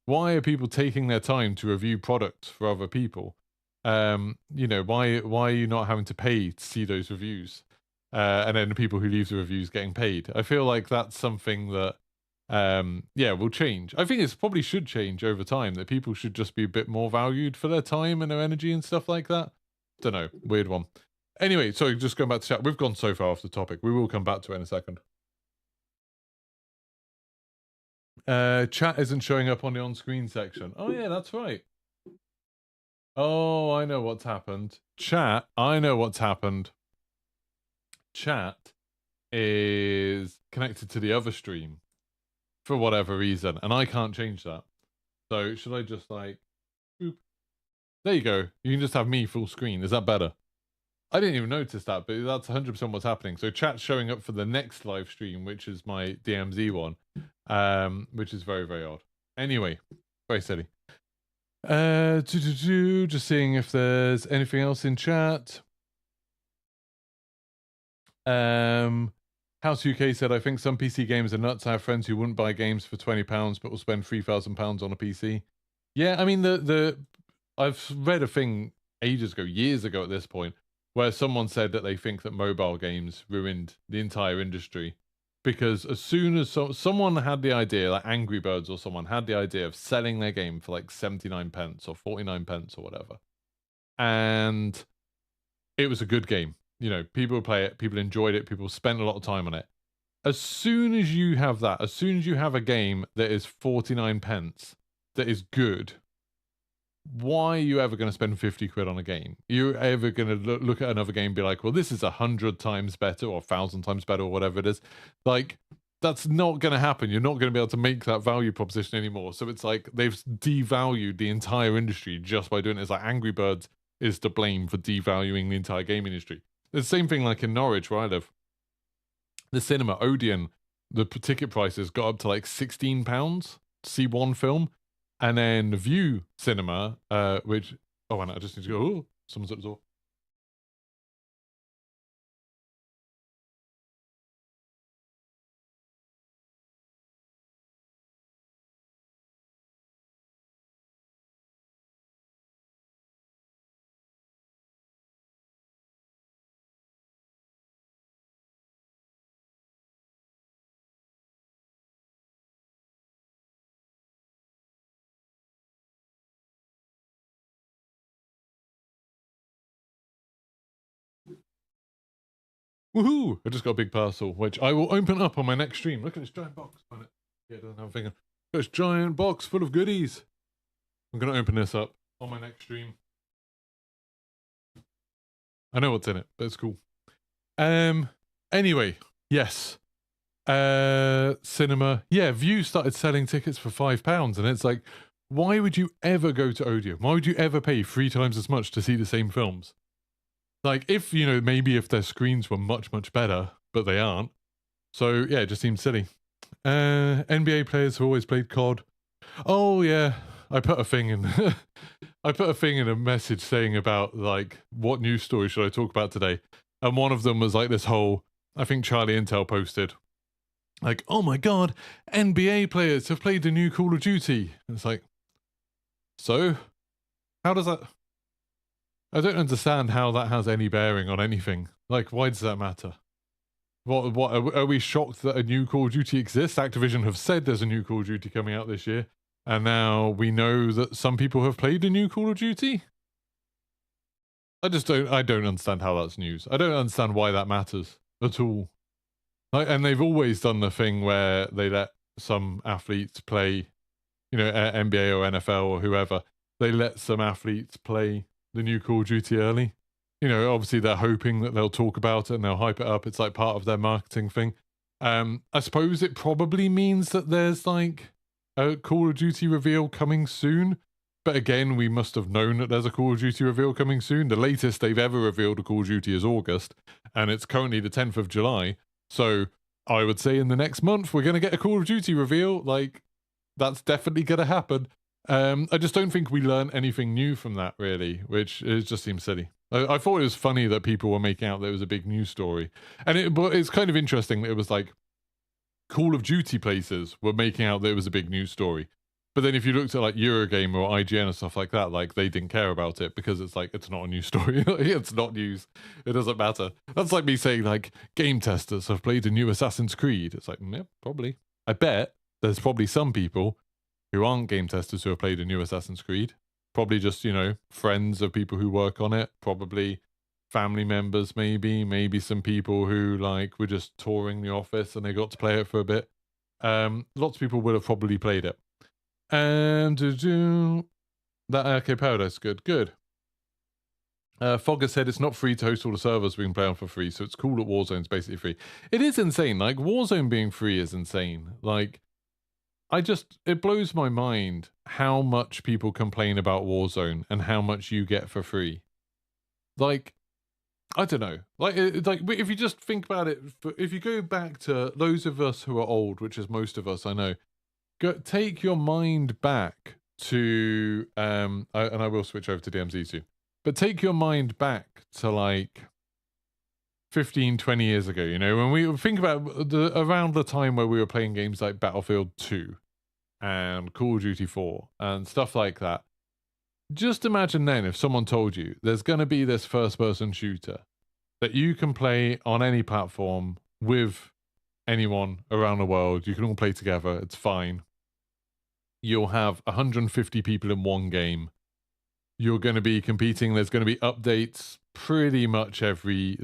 Why are people taking their time to review products for other people? You know, why are you not having to pay to see those reviews? And then the people who leave the reviews getting paid. I feel like that's something that, yeah, will change. I think it probably should change over time, that people should just be a bit more valued for their time and their energy and stuff like that. Don't know, weird one. Anyway, sorry, just going back to chat. We've gone so far off the topic. We will come back to it in a second. Chat isn't showing up on the on-screen section. Oh yeah, that's right. Oh, I know what's happened. Chat, I know what's happened. Chat is connected to the other stream for whatever reason, and I can't change that. So should I just like, boop. There you go. You can just have me full screen. Is that better? I didn't even notice that, but that's 100% what's happening. So chat's showing up for the next live stream, which is my DMZ one, which is very, very odd. Anyway, very silly. Just seeing if there's anything else in chat. House UK said, I think some PC gamers are nuts. I have friends who wouldn't buy games for £20 but will spend £3,000 on a PC. Yeah, I mean, I've read a thing ages ago, years ago at this point, where someone said that they think that mobile games ruined the entire industry. Because as soon as someone had the idea, like Angry Birds or someone had the idea of selling their game for like 79 pence or 49 pence or whatever, and it was a good game. You know, people would play it, people enjoyed it, people spent a lot of time on it. As soon as you have that, as soon as you have a game that is 49 pence, that is good, why are you ever going to spend 50 quid on a game? You're ever going to look at another game and be like, well, this is 100 times better or 1,000 times better or whatever it is. Like, that's not going to happen. You're not going to be able to make that value proposition anymore. So it's like they've devalued the entire industry just by doing it. It's like Angry Birds is to blame for devaluing the entire game industry. The same thing like in Norwich, where I live. The cinema, Odeon, the ticket prices got up to like £16 to see one film. And then View Cinema, which... Oh, and I just need to go... Oh, someone's at the door. Woohoo! I just got a big parcel, which I will open up on my next stream. Look at this giant box on it. Yeah, it doesn't have a finger. This giant box full of goodies. I'm going to open this up on my next stream. I know what's in it, but it's cool. Anyway, yes. Cinema. Yeah, View started selling tickets for £5, and it's like, why would you ever go to Odeon? Why would you ever pay 3 times as much to see the same films? Like, if, you know, maybe if their screens were much, much better, but they aren't. So, yeah, it just seems silly. NBA players have always played COD. Oh, yeah. I put a thing in... I put a thing in a message saying about, like, what news story should I talk about today? And one of them was, like, this whole... I think Charlie Intel posted, like, oh my god, NBA players have played the new Call of Duty. And it's like, so? How does that... I don't understand how that has any bearing on anything. Like, why does that matter? What are we shocked that a new Call of Duty exists? Activision have said there's a new Call of Duty coming out this year, and now we know that some people have played a new Call of Duty? I don't understand how that's news. I don't understand why that matters at all. Like, and they've always done the thing where they let some athletes play, you know, NBA or NFL or whoever, they let some athletes play the new Call of Duty early. You know, obviously they're hoping that they'll talk about it and they'll hype it up. It's like part of their marketing thing. I suppose it probably means that there's like a Call of Duty reveal coming soon. But again, we must have known that there's a Call of Duty reveal coming soon. The latest they've ever revealed a Call of Duty is August, and it's currently the 10th of July. So I would say in the next month, we're going to get a Call of Duty reveal. Like, that's definitely going to happen. I just don't think we learn anything new from that, really, which just seems silly. I thought it was funny that people were making out that it was a big news story. And but it's kind of interesting that it was like Call of Duty places were making out that it was a big news story. But then if you looked at like Eurogamer or IGN and stuff like that, like they didn't care about it because it's like, it's not a news story. It's not news. It doesn't matter. That's like me saying like game testers have played a new Assassin's Creed. It's like, yeah, probably. I bet there's probably some people who aren't game testers who have played a new Assassin's Creed. Probably just, you know, friends of people who work on it. Probably family members, maybe some people who like were just touring the office and they got to play it for a bit. Lots of people would have probably played it. And that Arcade Paradise, good. Fogger said it's not free to host all the servers we can play on for free, so it's cool that Warzone's basically free. It is insane. Like, Warzone being free is insane. Like, it blows my mind how much people complain about Warzone and how much you get for free. Like, I don't know. Like if you just think about it, if you go back to those of us who are old, which is most of us, I know, take your mind back to, and I will switch over to DMZ soon, but take your mind back to like 15, 20 years ago, you know, when we think about around the time where we were playing games like Battlefield 2 and Call of Duty 4 and stuff like that. Just imagine then if someone told you there's going to be this first-person shooter that you can play on any platform with anyone around the world. You can all play together. It's fine. You'll have 150 people in one game. You're going to be competing. There's going to be updates pretty much every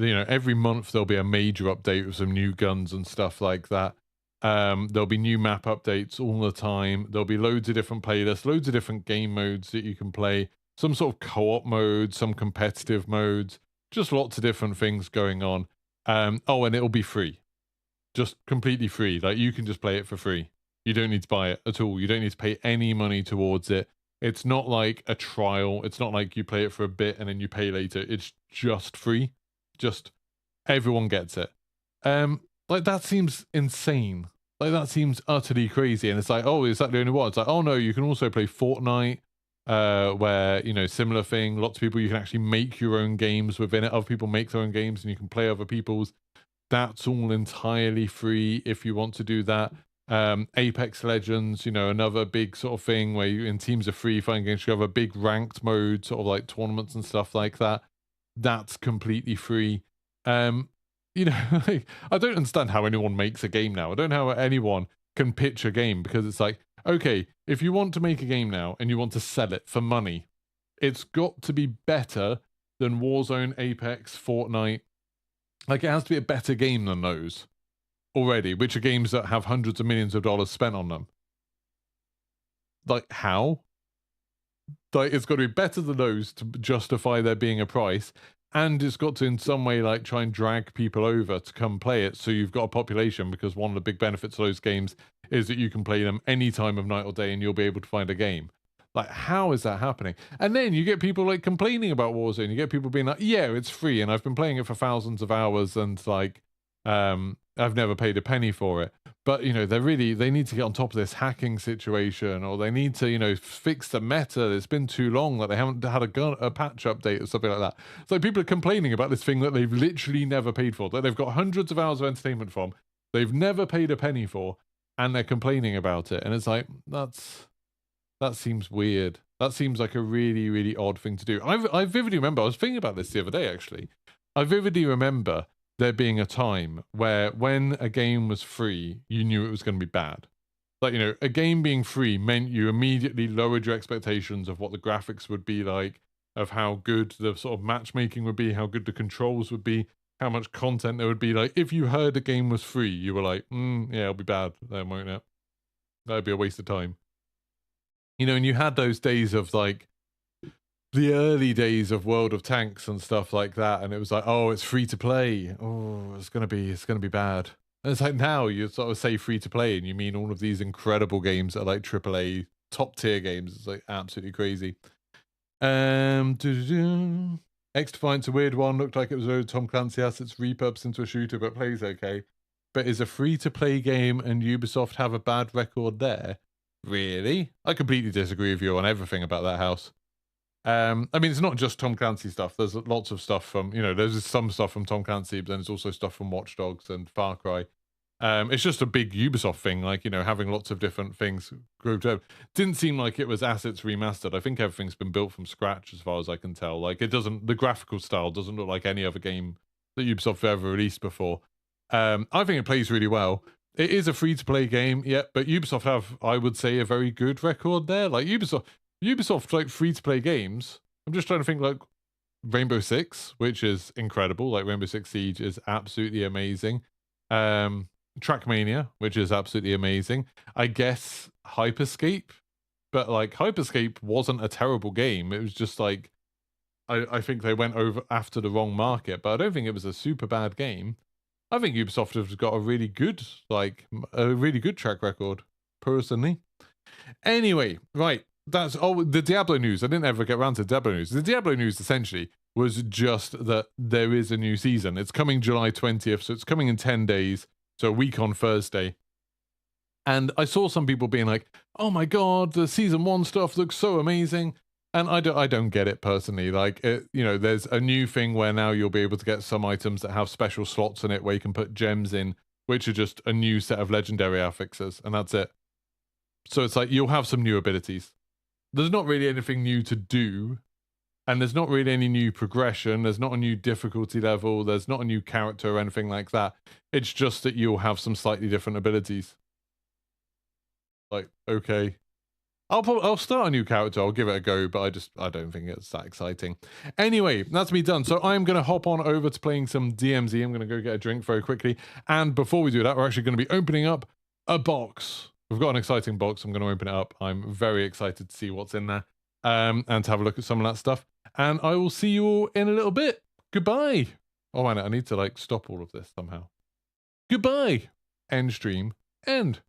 month. There'll be a major update with some new guns and stuff like that. There'll be new map updates all the time. There'll be loads of different playlists, loads of different game modes that you can play. Some sort of co-op modes, some competitive modes, just lots of different things going on. Oh, and it'll be free. Just completely free. Like, you can just play it for free. You don't need to buy it at all. You don't need to pay any money towards it. It's not like a trial. It's not like you play it for a bit and then you pay later. It's just free. Just everyone gets it. Like, that seems insane. Like, that seems utterly crazy. And it's like, oh, is that the only one? It's like, oh no, you can also play Fortnite, where, you know, similar thing. Lots of people, you can actually make your own games within it. Other people make their own games and you can play other people's. That's all entirely free if you want to do that. Apex Legends, you know, another big sort of thing where you in teams of free fighting games, you have a big ranked mode, sort of like tournaments and stuff like that. That's completely free. You know, like, I don't understand how anyone makes a game now. I don't know how anyone can pitch a game, because it's like, okay, if you want to make a game now and you want to sell it for money, it's got to be better than Warzone, Apex, Fortnite. Like, it has to be a better game than those already, which are games that have hundreds of millions of dollars spent on them. Like, how? Like, it's got to be better than those to justify there being a price. And it's got to, in some way, like, try and drag people over to come play it. So you've got a population, because one of the big benefits of those games is that you can play them any time of night or day and you'll be able to find a game. Like, how is that happening? And then you get people, like, complaining about Warzone. You get people being like, yeah, it's free and I've been playing it for thousands of hours and, like, I've never paid a penny for it. But, you know, they need to get on top of this hacking situation, or they need to, you know, fix the meta. It's been too long that they haven't had a patch update or something like that. So people are complaining about this thing that they've literally never paid for, that they've got hundreds of hours of entertainment from, they've never paid a penny for, and they're complaining about it. And it's like, that seems weird. That seems like a really, really odd thing to do. I vividly remember, I was thinking about this the other day, actually. I vividly remember there being a time where when a game was free, you knew it was going to be bad. Like, you know, a game being free meant you immediately lowered your expectations of what the graphics would be like, of how good the sort of matchmaking would be, how good the controls would be, how much content there would be. Like, if you heard a game was free, you were like, yeah, it'll be bad then, won't it? That'd be a waste of time. You know, and you had those days of, like, the early days of World of Tanks and stuff like that, and it was like, oh, it's free to play. Oh, it's gonna be bad. And it's like, now you sort of say free to play, and you mean all of these incredible games that are like AAA top tier games. It's like absolutely crazy. X Defiant's a weird one. Looked like it was a Tom Clancy assets repurposed into a shooter, but plays okay. But is a free to play game and Ubisoft have a bad record there? Really? I completely disagree with you on everything about that house. I mean, it's not just Tom Clancy stuff. There's lots of stuff from, you know, there's some stuff from Tom Clancy, but then there's also stuff from Watch Dogs and Far Cry. It's just a big Ubisoft thing, like, you know, having lots of different things grouped up. Didn't seem like it was assets remastered. I think everything's been built from scratch, as far as I can tell. Like, the graphical style doesn't look like any other game that Ubisoft have ever released before. I think it plays really well. It is a free-to-play game, yeah, but Ubisoft have, I would say, a very good record there. Like, Ubisoft, like, free-to-play games, I'm just trying to think, like, Rainbow Six, which is incredible. Like, Rainbow Six Siege is absolutely amazing. Trackmania, which is absolutely amazing. I guess Hyperscape, but, like, Hyperscape wasn't a terrible game. It was just, like, I think they went over after the wrong market, but I don't think it was a super bad game. I think Ubisoft has got a really good track record, personally. Anyway, right. That's the Diablo news. I didn't ever get around to Diablo news. The Diablo news essentially was just that there is a new season. It's coming July 20th, so it's coming in 10 days, so a week on Thursday. And I saw some people being like, oh my god, the season 1 stuff looks so amazing. And I don't get it personally. Like, you know, there's a new thing where now you'll be able to get some items that have special slots in it where you can put gems in, which are just a new set of legendary affixes, and that's it. So it's like you'll have some new abilities. There's not really anything new to do, and there's not really any new progression. There's not a new difficulty level. There's not a new character or anything like that. It's just that you'll have some slightly different abilities. Like, okay. I'll start a new character. I'll give it a go, but I don't think it's that exciting. Anyway, that's me done. So I'm going to hop on over to playing some DMZ. I'm going to go get a drink very quickly. And before we do that, we're actually going to be opening up a box. We've got an exciting box. I'm going to open it up. I'm very excited to see what's in there and to have a look at some of that stuff. And I will see you all in a little bit. Goodbye. Oh, man, I need to like stop all of this somehow. Goodbye. End stream. End.